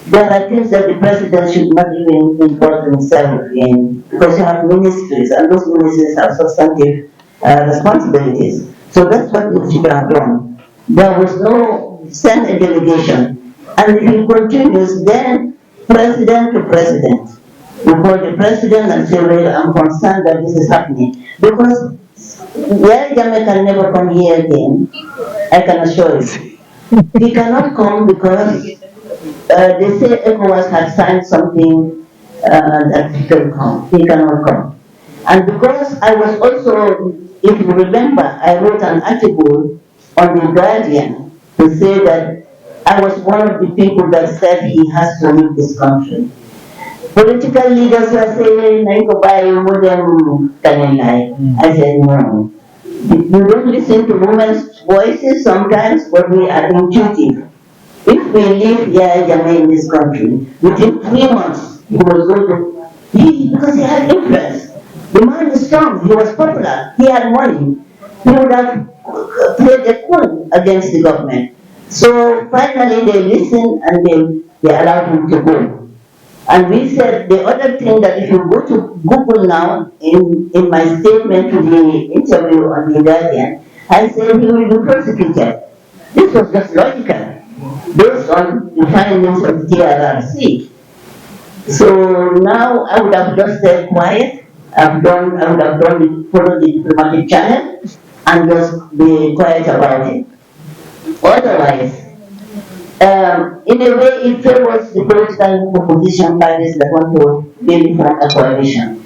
There are things that the president should not even involve himself in because you have ministries and those ministries have substantive responsibilities. So that's what we should have done. There was no send a delegation. And if he continues, then president to president. You call the president and say, well, I'm concerned that this is happening. Because Yaya Jammeh can never come here again, I can assure you. He cannot come because they say ECOWAS had signed something that he can come. He cannot come. And because I was also, if you remember, I wrote an article on the Guardian to say that I was one of the people that said he has to leave this country. Political leaders were saying, "Naiko buy modern Kanilai." I said, no. You don't listen to women's voices sometimes, but we are intuitive. If we live here in this country, within 3 months, he was going to, because he had influence. The man is strong, he was popular, he had money. He would have played a coup against the government. So finally they listened and they allowed him to go. And we said the other thing that if you go to Google now, in my statement to the interview on the Guardian, I said he will be prosecuted. This was just logical, based on the findings of TRRC. So now I would have just stayed quiet. I would have followed the diplomatic channel and just be quiet about it. Otherwise, in a way, it favors the political opposition parties that want to maybe form a coalition.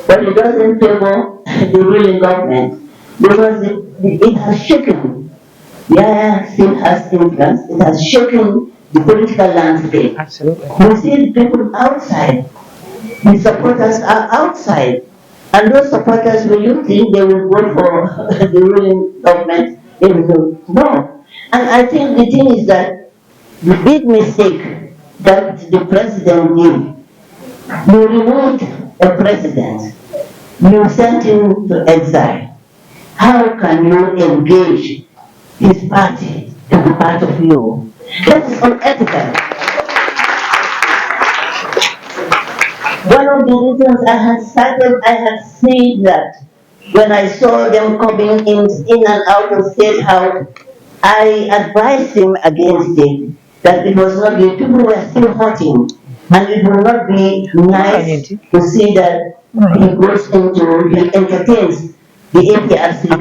But it doesn't favor the ruling government because it has shaken. Yeah, still has influence. It has shaken the political landscape. Absolutely. We see the people outside. The supporters are outside. And those supporters, will you think they will vote for the ruling government? They will go, no. And I think the thing is that the big mistake that the president did, you removed a president, you sent him to exile. How can you engage his party to be part of you? That is unethical. One of the reasons I had seen that when I saw them coming in and out of State House, I advised him against it, that it was not the people were still hurting, and it will not be nice to see that he goes into, he entertains the APRC.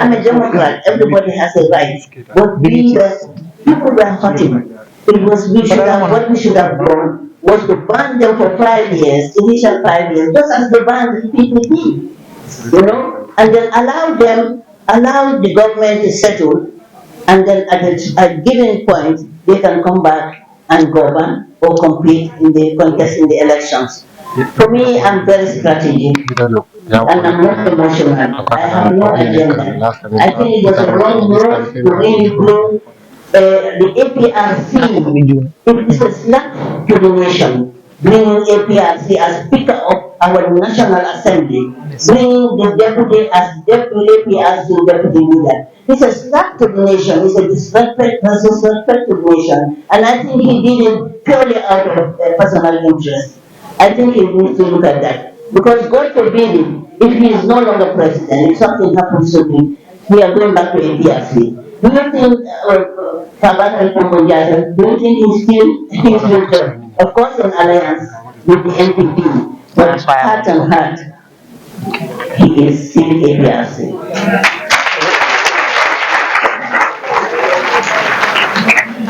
I'm a Democrat, everybody has a right, but people were hurting. It was, what we should have done was to ban them for 5 years, initial 5 years, just as they banned the PPP, and then allow the government to settle, and then at a given point, they can come back and govern or compete in the contest in the elections. For me, I'm very strategic and I'm not emotional. I have no agenda. I think it was a wrong move to really bring the APRC. It is a slap to the nation. Bringing APRC as Speaker of our National Assembly, bringing the deputy as deputy APRC deputy leader. It's a slap to the nation. It's a disrespect to the nation. And I think he did it purely out of personal interest. I think he needs to look at that. Because God forbid it, if he is no longer president, if something happens to him, we are going back to APRC. Do you think Tambajang, do you think he's with of course in alliance with the NPP, but heart and heart, he is still APRC.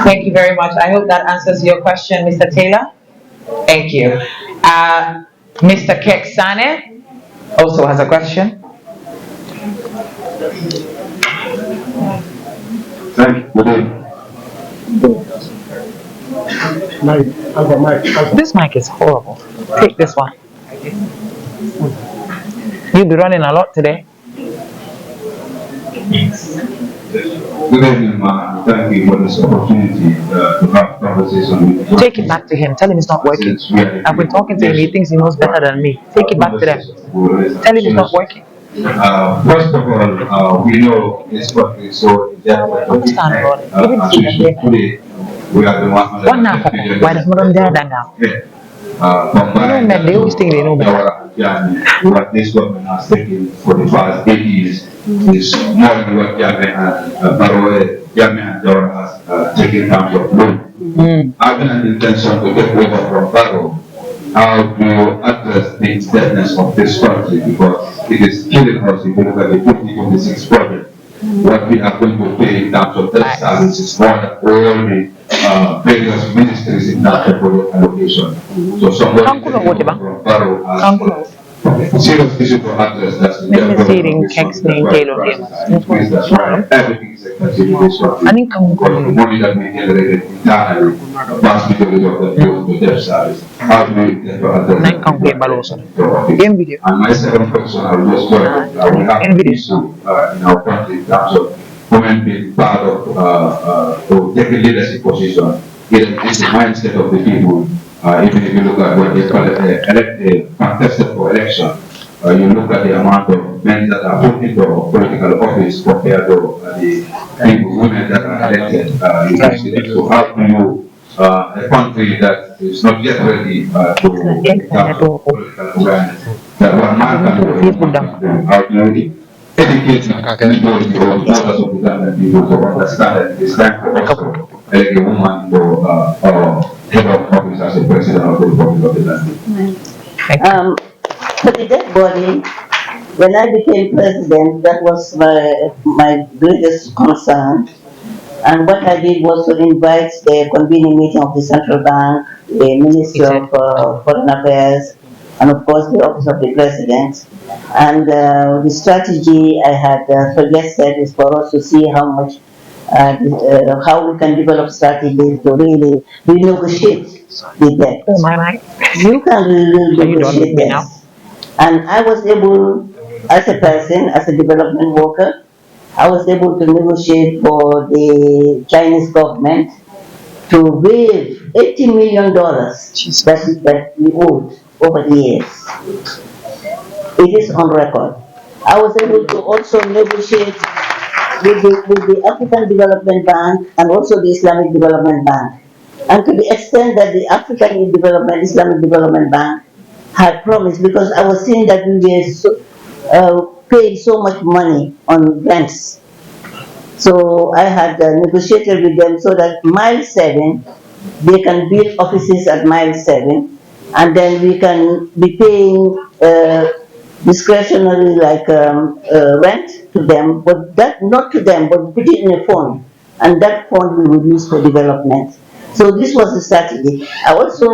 Thank you very much. I hope that answers your question, Mr. Taylor. Thank you. Mr. Keksane also has a question. Thank you. Good day. This mic is horrible. Take this one. You'll be running a lot today. Good evening, ma'am. Thank you for this opportunity to have conversation with you. Take it back to him. Tell him it's not working. I've been talking to him. He thinks he knows better than me. Take it back to them. Tell him it's not working. First of all, we know this country so we are the One now, why does Madam now? They always think they know better. What this government has taken for the past 8 years is more than what Yami and Dora has taken down your loan. Having an intention to take over from Barrow, how do you address the indebtedness of this country, because it is killing us if you look at the 2026 budget. What we are going to pay in terms of debt service is more than all the various ministries in that allocation. So somebody from Barrow has serious issue to address. That's the Let me see development in of this text country. name That's Taylor why Amos. prices increase. That's why everything is expensive in this country. I think I'm Because the going. money that we generated internally, the vast majority of them goes to debt service. How do we get to address Nine kang kay Baloso. Game video. And my second question, I will just go ahead. We have an Video. issue in our country in terms of women being part of or taking leadership position. It is the mindset of the people. Even if you look at what they call contested for election, you look at the amount of men that are put into political office compared to the people, women that are elected. You can see that. So how do you, a country that is not yet ready to become political awareness, that one man can do, how do you educate the majority of voters of the Gambian people to understand that it's time for us to elect a woman to head of office as a president of the Republic of the Gambia? For the dead body, when I became president, that was my greatest concern. And what I did was to invite the convening meeting of the Central Bank, the Ministry of Foreign Affairs, and of course the Office of the President. And the strategy I had suggested is for us to see how we can develop strategies to really renegotiate the debt. You can renegotiate debts. And I was able, as a person, as a development worker, I was able to negotiate for the Chinese government to waive $80 million that we owed over the years. It is on record. I was able to also negotiate with the African Development Bank and also the Islamic Development Bank. And to the extent that the African Islamic Development Bank had promised, because I was seeing that we were paying so much money on rents. So I had negotiated with them so that mile 7, they can build offices at mile 7, and then we can be paying discretionary rent to them, but that not to them, but put it in a fund, and that fund we would use for development. So this was the strategy. I also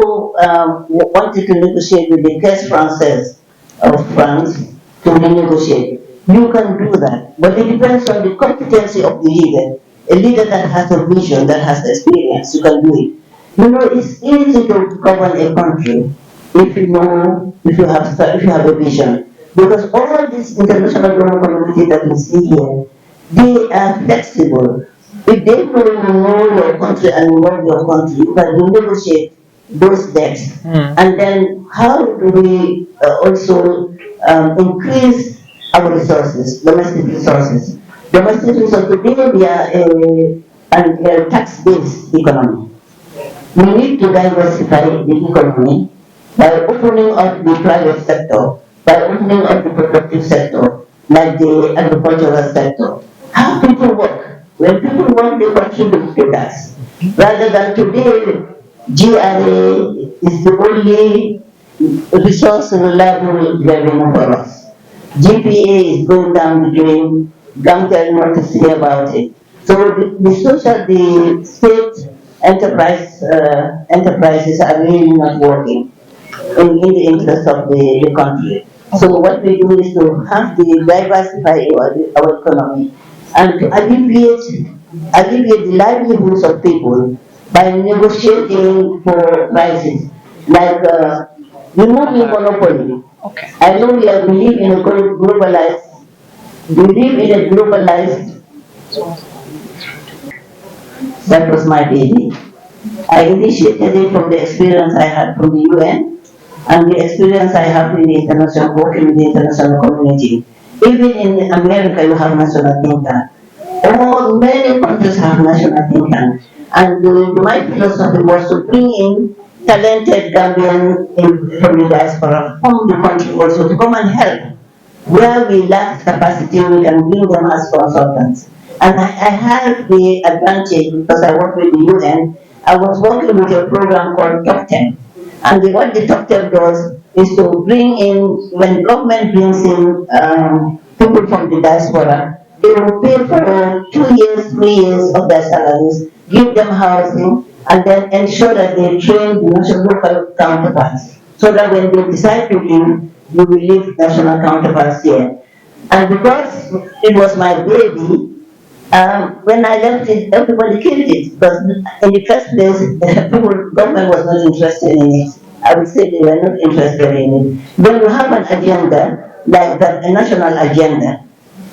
wanted to negotiate with the Caisse Française of France to renegotiate. You can do that, but it depends on the competency of the leader. A leader that has a vision, that has experience, you can do it. You know, it's easy to govern a country if you have a vision. Because all this international global community that we see here, they are flexible. If they know your country and know your country, you can negotiate those debts. And then how do we also increase our resources, domestic resources? Domestic resources, today we are a tax-based economy. We need to diversify the economy by opening up the private sector, by opening up the productive sector, like the agricultural sector. How people work. When people work, they contribute to that. Rather than today, GRA is the only resource reliable revenue for us. GPA is going down the drain. Gamtel want to say about it. So the state enterprises are really not working in the interest of the country. So what we do is to have the diversify our economy and to alleviate the livelihoods of people by negotiating for prices, like removing monopoly. I know we live in a globalized. That was my baby. I initiated it from the experience I had from the UN and the experience I have in the international working in the international community. Even in America, you have national think tank. Many countries have national think tank. And my philosophy was to bring in talented Gambian from the diaspora, from the country also, to come and help. Where we lack capacity, we can bring them as consultants. And I have the advantage because I work with the UN. I was working with a program called Top 10. And what the Top 10 does is to bring in, when government brings in people from the diaspora, they will pay for 2 years, 3 years of their salaries, give them housing, and then ensure that they train the national local counterparts. So that when they decide to leave, we will leave national counterparts here. And because it was my baby, when I left it, everybody killed it because in the first place, people, government was not interested in it. I would say they were not interested in it. When you have an agenda like that, a national agenda,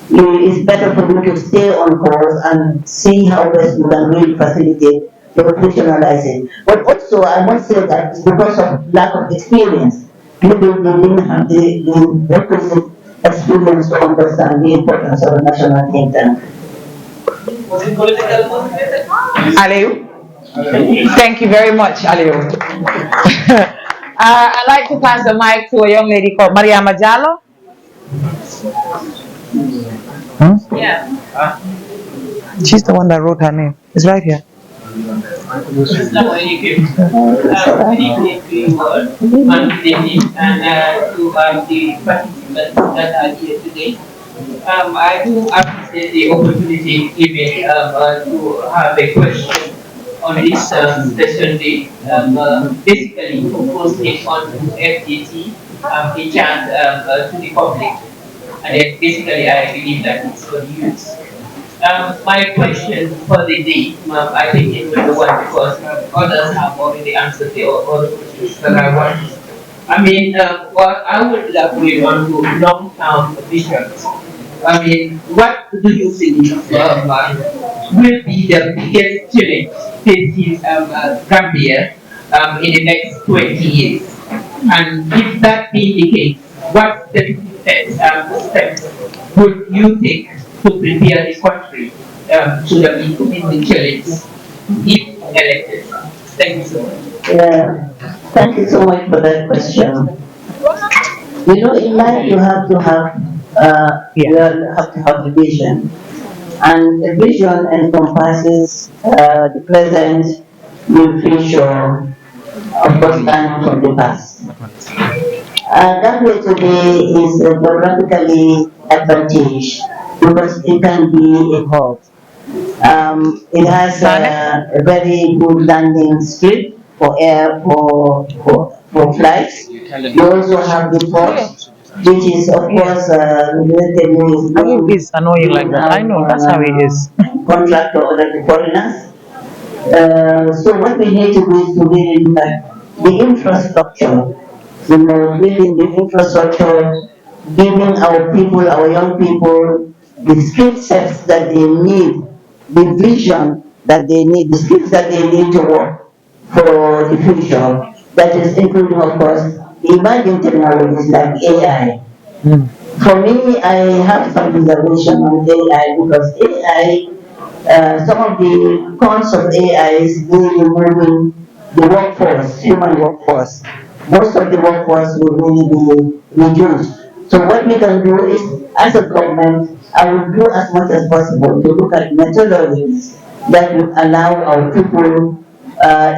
it's better for you to stay on course and see how best you can really facilitate to professionalize it. But also, I must say that it's because of lack of experience. People they didn't have the requisite experience to understand the importance of a national think tank. Was it political motivated? Aliu? Thank you very much, Aliu. I'd like to pass the mic to a young lady called Mariama Jallow. Yeah. She's the one that wrote her name. It's right here. Assalamualaikum. Good evening to you all, and good evening, and to the participants that are here today. I do appreciate the opportunity given to have a question on this session day. Basically, focusing on FDT, a chance to the public, and then basically I believe that it's for the youth. My question for the day, I think it will be one because others have already answered the other questions that I want. I mean, what I would elaborate on to long-term visions. I mean, what do you think will be the biggest challenge facing Gambia in the next 20 years? And if that be the case, what specific steps would you take to prepare the country so that we could meet the challenge if elected? Thank you so much. Yeah, thank you so much for that question. You know, in life you have to have a vision, and the vision encompasses the present, the future, of course, and from the past. Gambia today is geographically advantaged because it can be a hub. It has a very good landing strip for air for flights. You also have the port, which is of course relatively Aliu is annoying like that. I know, that's how he is. contract to other foreigners. So what we need to do is to really look at the infrastructure, building the infrastructure, giving our people, our young people, the skill sets that they need, the vision that they need, the skills that they need to work for the future. That is including, of course, the emerging technologies like AI. For me, I have some reservation on AI because AI, some of the cons of AI is really removing the workforce, human workforce. Most of the workforce will really be reduced. So what we can do is, as a government, I will do as much as possible to look at methodologies that will allow our people,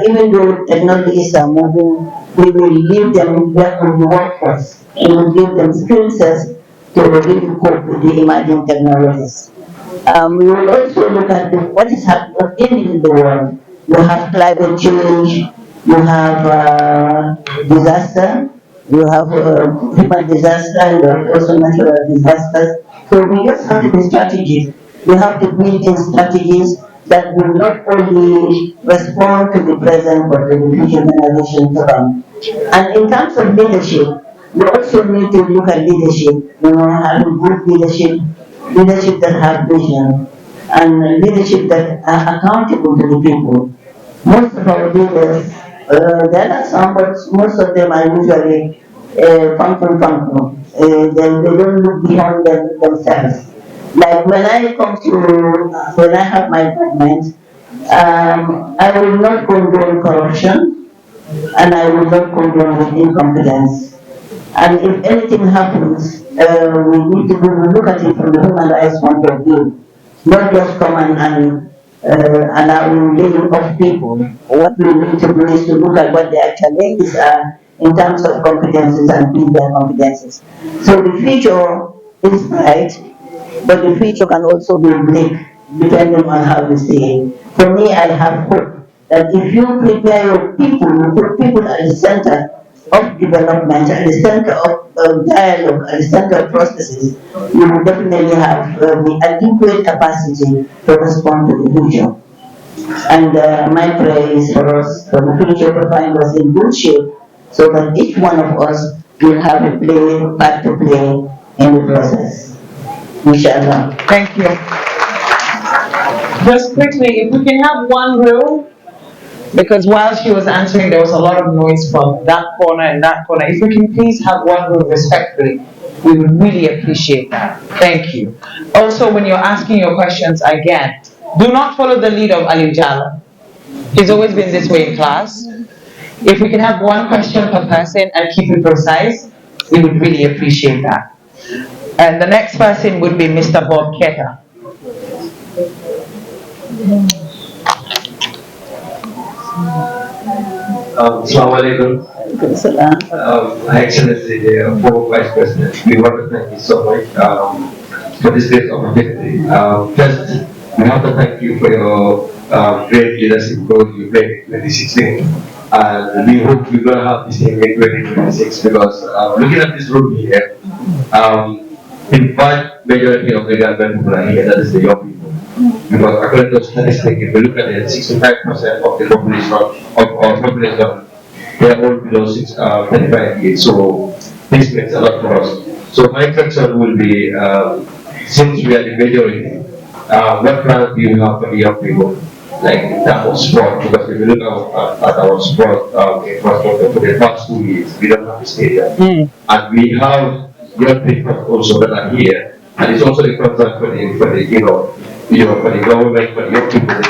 even though technologies are moving, we will leave them back on the workforce and will give them skill sets to really cope with the emerging technologies. We will also look at what is happening in the world. You have climate change, you have disaster, you have human disaster, and also natural disasters. So we just have to be strategies. We have to build in strategies that will not only respond to the present but to the future generation to come. And in terms of leadership, we also need to look at leadership, having good leadership, leadership that have vision, and leadership that are accountable to the people. Most of our leaders, there are some, but most of them are usually function. They don't look beyond themselves. Like when I have my government, I will not condone corruption and I will not condone with incompetence. And if anything happens, we need to look at it from the human rights point of view, not just come and allowing laying off people. What we need to do is to look at what their challenges are in terms of competences and build their competences. So the future is bright, but the future can also be bleak, depending on how you see it. For me, I have hope that if you prepare your people, you put people at the center of development, at the center of dialogue and central processes, we will definitely have the adequate capacity to respond to the future. And my prayer is for us, for the future, to find us in good shape so that each one of us will have a part to play in the process. Inshallah. Thank you. Just quickly, if we can have one rule, because while she was answering, there was a lot of noise from that corner and that corner. If we can please have one rule respectfully, we would really appreciate that. Thank you. Also, when you're asking your questions again, do not follow the lead of Ali Jallow. He's always been this way in class. If we can have one question per person and keep it precise, we would really appreciate that. And the next person would be Mr. Bob Keta. Assalamu alaikum. Excellency, the former Vice President, we want to thank you so much for this great opportunity. First, we have to thank you for your great leadership role you played in 2016. And we hope we're going to have the same in 2026 because looking at this room here, in fact, majority of the government people are here, that is the young people. Because according to statistics, if we look at it, 65% of the population of our population, they are all below 35 years. So this makes a lot for us. So my question will be, since we are the majority, what plans do you have for the young people, like in terms of sport? Because if you look at our sport infrastructure for the past 2 years, we don't have a stadium, and we have young people also that are here, and it's also a concern for the for the government, for the young people.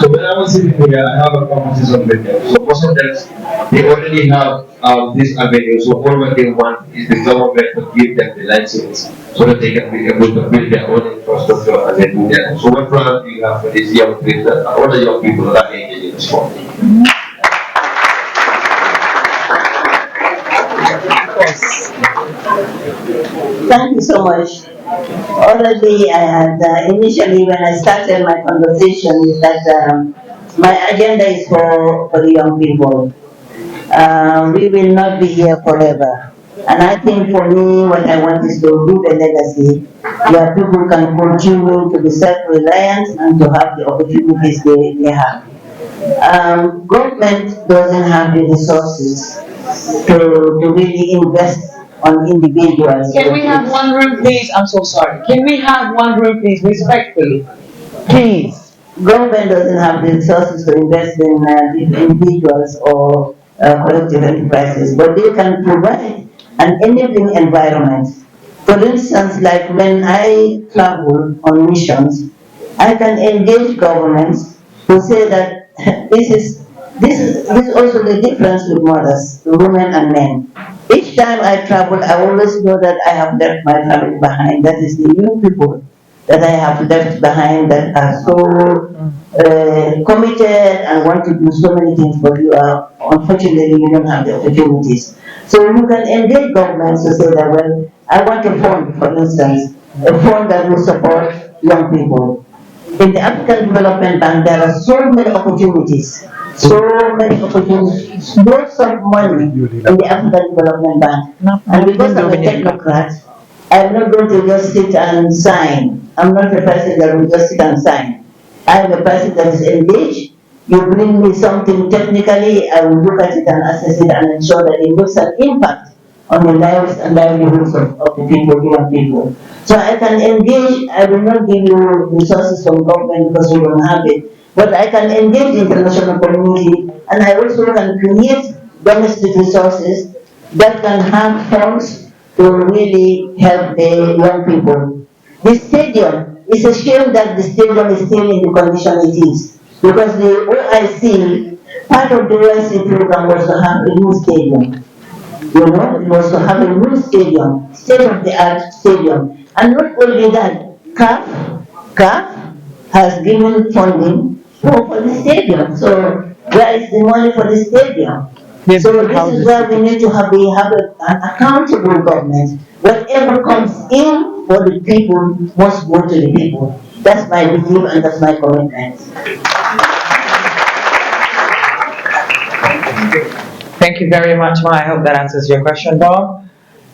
So when I was sitting here, I have a conversation with them. So most of them, they already have this avenue. So all what they want is the government to give them the license so that they can be able to build their own infrastructure and then do that. So what plan do you have for these young people, all the young people that are engaged in sport? Thank you so much. Already, I had initially when I started my conversation is that my agenda is for the young people. We will not be here forever. And I think for me, what I want is to leave a legacy where people can continue to be self-reliant and to have the opportunities they have. Government doesn't have the resources to really invest on individuals. Can we have one room, please? I'm so sorry. Can we have one room, please, respectfully? Please. Government doesn't have the resources to invest in individuals or collective enterprises, but they can provide an enabling environment. For instance, like when I travel on missions, I can engage governments to say that this is also the difference with mothers, women and men. Each time I travel, I always know that I have left my family behind. That is the young people that I have left behind that are so committed and want to do so many things, but unfortunately you don't have the opportunities. So you can engage governments to say that, well, I want a fund, for instance, a fund that will support young people. In the African Development Bank, there are so many opportunities, lots of money in the African Development Bank. And because I'm a technocrat, I'm not going to just sit and sign. I'm not a person that will just sit and sign. I'm a person that is engaged. You bring me something technically, I will look at it and assess it and ensure that it makes an impact on the lives and livelihoods of the people, young people. So I can engage, I will not give you resources from government because you don't have it, but I can engage the international community and I also can create domestic resources that can have funds to really help the young people. The stadium, it's a shame that the stadium is still in the condition it is because the OIC, part of the OIC program was to have a new stadium. It was to have a new stadium, state-of-the-art stadium. And not only that, CAF has given funding for the stadium. So where is the money for the stadium? So this is where we need to have an accountable government. Whatever comes in for the people must go to the people. That's my belief and that's my commitment. Thank you very much, Ma. I hope that answers your question, Bob.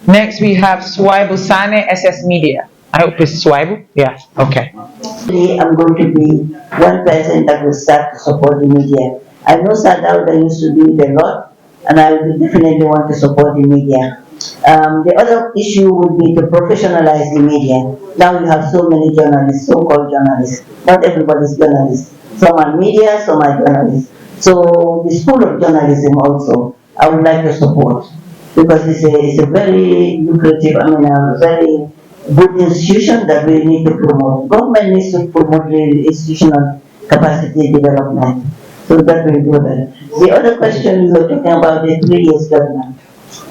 Next, we have Swaibu Sane, SS Media. I hope it's Swaibu. Yeah, okay. Today I'm going to be one person that will start to support the media. I know Sadauda used to do it a lot, and I will definitely want to support the media. The other issue would be to professionalize the media. Now you have so many journalists, so-called journalists. Not everybody's journalists. Some are media, some are journalists. So the school of journalism also, I would like to support because it's a very lucrative, a very good institution that we need to promote. Government needs to promote the institutional capacity development. So that will do that. The other question you were talking about the 3 years government.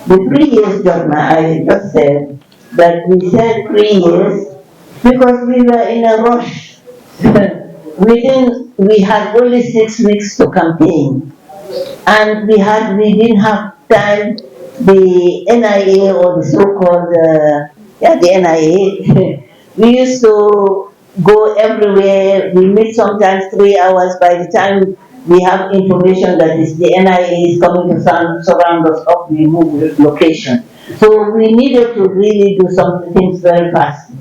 The 3 years government, I just said that we said 3 years because we were in a rush. We had only 6 weeks to campaign, and we didn't have time. The NIA, or the so-called the NIA, we used to go everywhere. We meet sometimes 3 hours. By the time we have information that is the NIA is coming to surround us up, we move location. So we needed to really do some things very fast.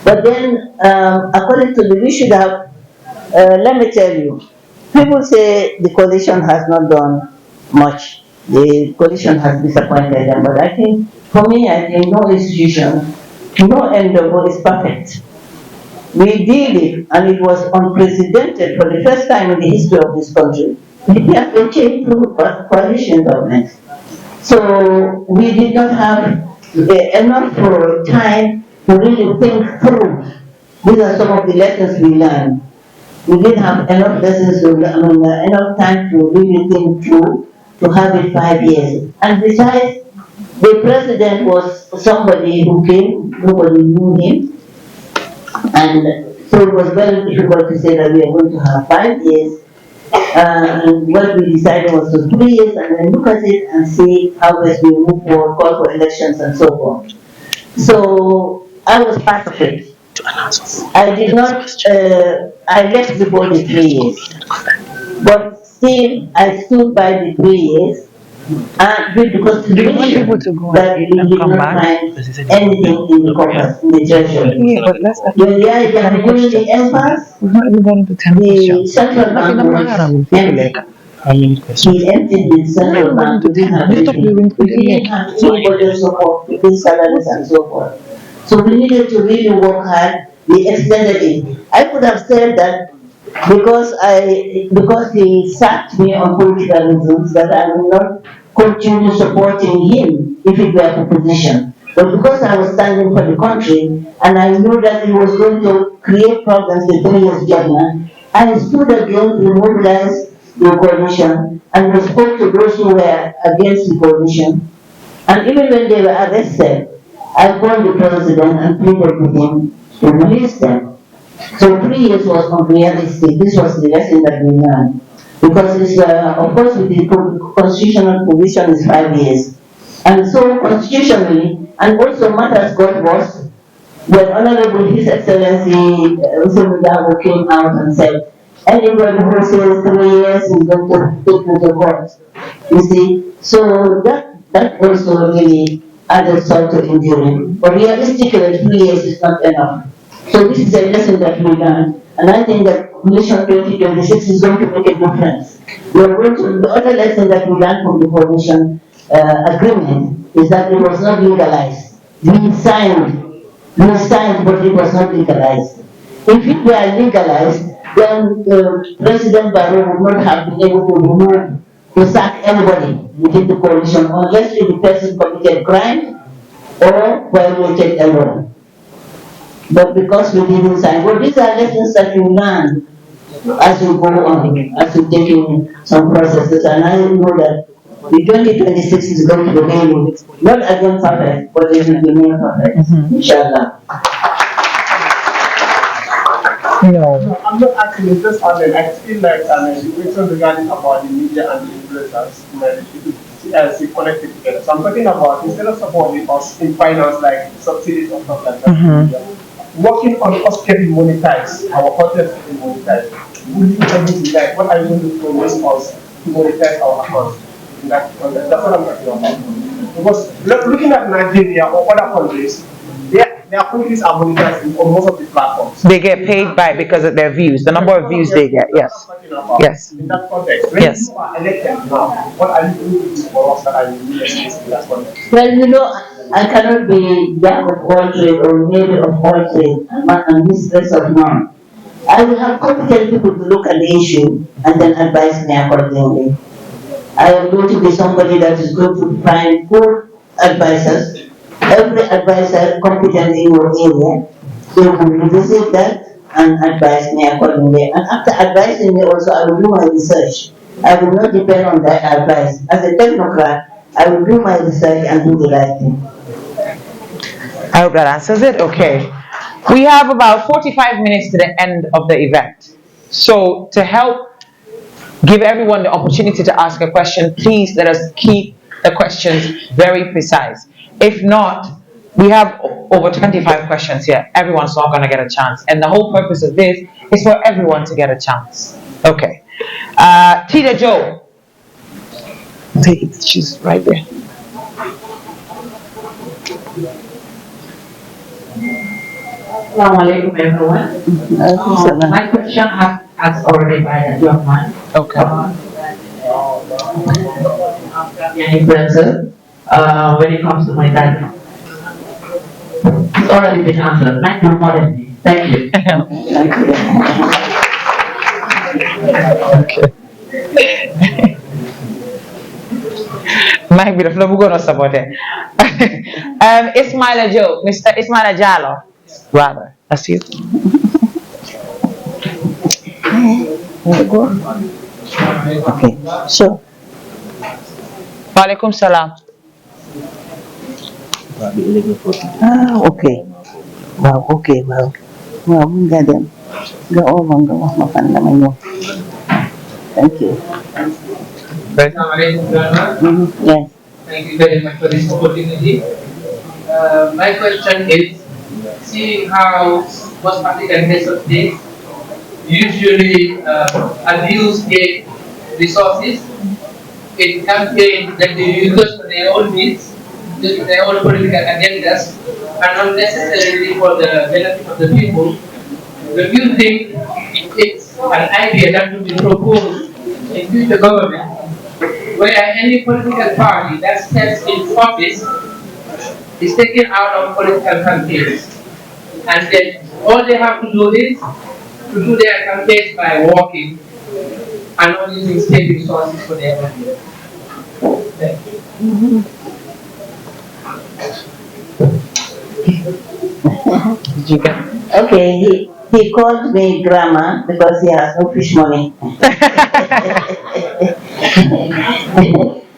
But then, according to we should have, let me tell you, people say the coalition has not done much. The coalition has disappointed them, but I think, for me, I think no institution, no endeavor is perfect. We did it, and it was unprecedented for the first time in the history of this country. We have to change through coalition government. So we did not have enough time to really think through. These are some of the lessons we learned. We didn't have enough lessons to, enough time to really think through to have it 5 years. And besides, the president was somebody who came, nobody knew him, and so it was very difficult to say that we are going to have 5 years. And what we decided was to 3 years, and then look at it and see how best we move forward, call for elections and so forth. So I was part of it. I did not, I left the board in 3 years. But still, I stood by the 3 years, and because Do you want people to go that and we eat and did come not back? find anything in the coffers, in the treasury. Yeah, but let's not When they are doing the impasse, We've not even gone to 10 the questions. central bank was empty. How many questions? He emptied the central bank, we didn't have anything. We didn't have any budget support, we didn't salaries and so forth. So we needed to really work hard, we extended it. I could have said that because he sacked me on political reasons, that I will not continue supporting him if it were opposition. But because I was standing for the country and I knew that he was going to create problems with 3 years government, I stood against the mobilized the coalition and we spoke to those who were against the coalition. And even when they were arrested, I called the president and pleaded with him to release them. So 3 years was unrealistic. This was the lesson that we learned. Because it's, of course, with the constitutional provision is 5 years. And so constitutionally, and also matters got worse, when Honorable His Excellency Usamudago came out and said, anybody who says 3 years is going to take me to court. You see, so that also really added salt to injury. But realistically, 3 years is not enough. So this is a lesson that we learned, and I think that Coalition 2026 is going to make a difference. We are going to, the other lesson that we learned from the coalition agreement is that it was not legalized. We signed, but it was not legalized. If it were legalized, then President Barrow would not have been able to remove, to sack anybody within the coalition unless the person committed crime or violated a law. But because we didn't sign, well, these are lessons that you learn as you go on, as you take in some processes, and I know that the 2026 is going to be really, not again perfect, but it will be made perfect, inshallah. No. I'm not asking you just on I feel like the question regarding about the media and the influencers, as we connected together. So I'm talking about instead of supporting us in finance like subsidies or stuff like that, working on us getting monetized, our content getting monetized. Would you like what are you going to do to us to monetize our accounts? in that context. That's what I'm talking about. Because looking at Nigeria or other countries, their countries are monetized on most of the platforms. They get paid by because of their views, the number of views they get. Yes. Yes. In that context, when Yes. you are elected now, what are you going to do for us that are in that context? Well, I cannot be jack of all trades or maybe of all trades and mistress of none. I will have competent people to look at the issue and then advise me accordingly. I am going to be somebody that is going to find good advisors. Every advisor competent in your area, they will revisit that and advise me accordingly. And after advising me also, I will do my research. I will not depend on that advice. As a technocrat, I will do my research and do the right thing. I hope that answers it. Okay. We have about 45 minutes to the end of the event. So to help give everyone the opportunity to ask a question, please let us keep the questions very precise. If not, we have over 25 questions here. Everyone's not going to get a chance. And the whole purpose of this is for everyone to get a chance. Okay. Tita Joe. She's right there. Assalamu alaikum everyone. My question has asked already by the young man. Okay. When it comes to my dad, it's already been answered. Thank you, modesty. Thank you. Okay. Might be the flow we're gonna support it. Ismaila Joe, Mr. Ismaila Jallow, rather. That's you. Okay, so. Walaikum salam. Okay. Wow, okay, wow. Wow, ganun. Gaon, mapan naman yun. Thank you. Assalamu alaikum, Grandma. Yes. Thank you very much for this opportunity. My question is, seeing how most African heads of state usually abuse the resources in campaigns that they use for their own needs, just for their own political agendas, and not necessarily for the benefit of the people, do you think it's an idea that will be proposed in future government where any political party that steps in office is taken out of political campaigns, and then all they have to do is to do their campaigns by walking and not using state resources for their campaign? Thank you. Okay, he called me grandma because he has no fish money.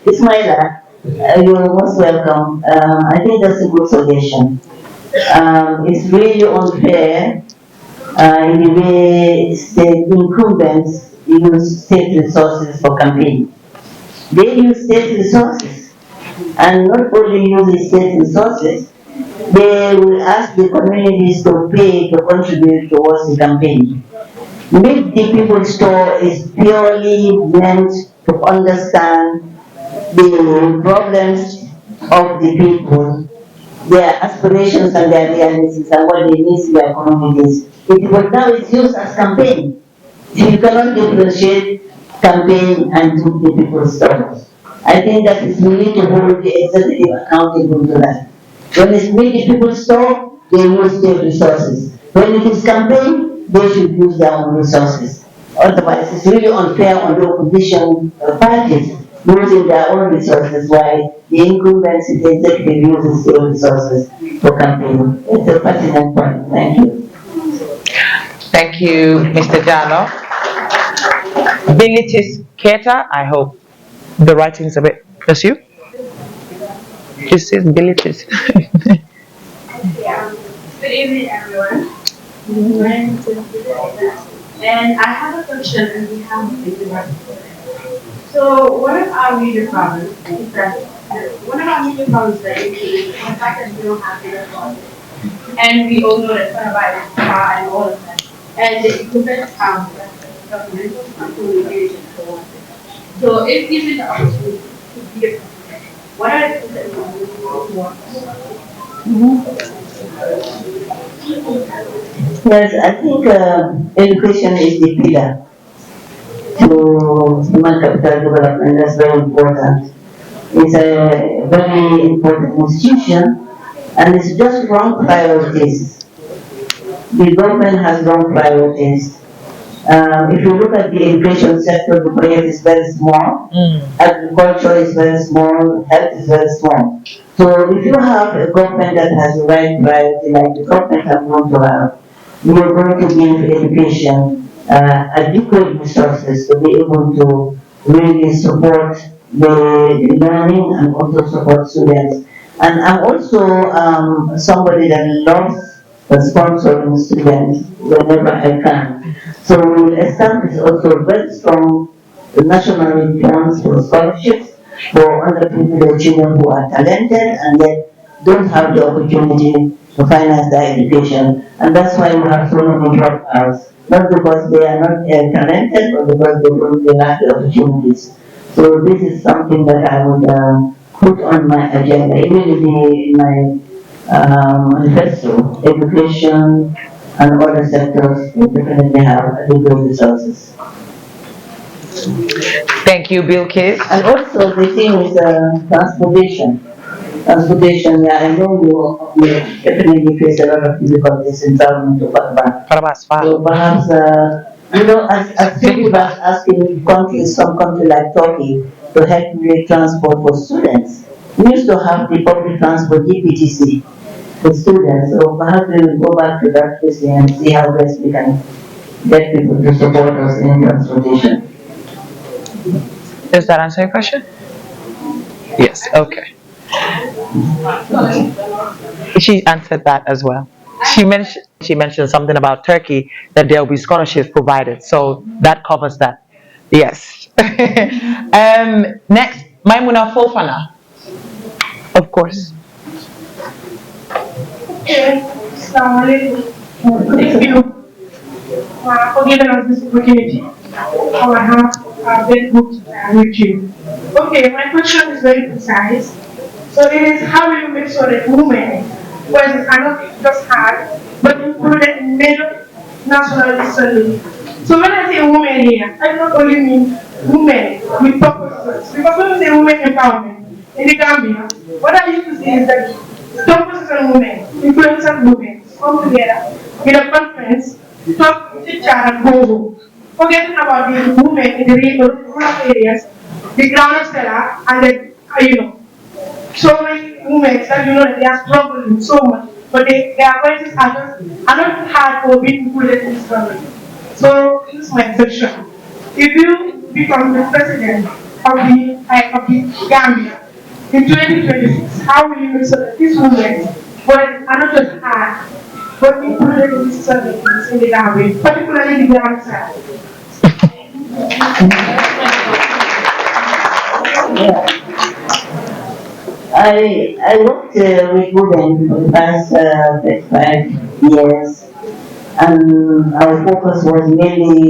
Ismaila, you're most welcome. I think that's a good suggestion. It's really unfair in the way state incumbents use state resources for campaign. They use state resources, and not only use the state resources, they will ask the communities to pay to contribute towards the campaign. Meet the People's Store is purely meant to understand the problems of the people, their aspirations and their realities and what they need in their communities. But now it's used as campaign. You cannot differentiate campaign and do the People's Store. I think that is we need to hold the executive accountable to that. When it's meet the People's Store, they use their resources. When it is campaign, they should use their own resources. Otherwise, it's really unfair on the opposition parties using their own resources while the incumbents, the executive uses their resources for campaign. It's a pertinent point. Thank you. Thank you, Mr. Jallow. Bilitis Keta, I hope the writing's a bit. That's you? It says Bilitis. Yeah. Good evening, everyone. My name is Cynthia, and I have a question on behalf of the university. So one of our major problems is that is the fact that we don't have the resources. And we all know that coronavirus and all of that. And the equipment governmental communication for one thing. So if given the opportunity to different. What are the things that you want? Yes, I think education is the pillar to human capital development. That's very important. It's a very important institution, and it's just wrong priorities. The government has wrong priorities. If you look at the education sector, the budget is very small, agriculture is very small, health is very small. So if you have a government that has the right priority, like the government have want to have, you are going to give education adequate resources to be able to really support the learning and also support students. And I'm also somebody that loves sponsoring students whenever I can. So we will establish also very strong national plans for scholarships for underprivileged children who are talented and yet don't have the opportunity to finance their education. And that's why we have so many dropouts, not because they are not talented, but because they lack the opportunities. So this is something that I would put on my agenda, even in my manifesto. Education and other sectors will definitely have adequate resources. Thank you, Bill Case. And also the thing is transportation. Transportation, yeah, I know you definitely face a lot of difficulties in traveling to Pakistan. So perhaps, as people are asking countries, some country like Turkey, to help with transport for students. We used to have the public transport GPTC for students, so perhaps we will go back to that place and see how best we can get people to support us in transportation. Does that answer your question? Yes, okay. She answered that as well. She mentioned something about Turkey that there will be scholarships provided, so that covers that. Yes. Next, Maimuna Fofana, of course. Okay, Assalamualaikum. Thank you for giving us this opportunity. I have a very good with you. Okay, my question is very precise. So it is how will you make sure that women, voices are not just heard, but included in major national decisions? So when I say women here, I don't only mean women with purposes. Because when we say women empowerment in the Gambia, what I used to see is that top position women, influential women, come together in a conference, talk, chit chat, and go home. Forgetting about the women in the rural areas, the ground seller, and the, so many women that that they are struggling so much, but their voices are not hard for being included in this struggle. So this is my question. If you become the president of the Gambia in 2026, how will you make sure that these women voices are not just hard, but included in these strategies in the Gambia, particularly the ground side? I worked with women for the past 35 years, and our focus was mainly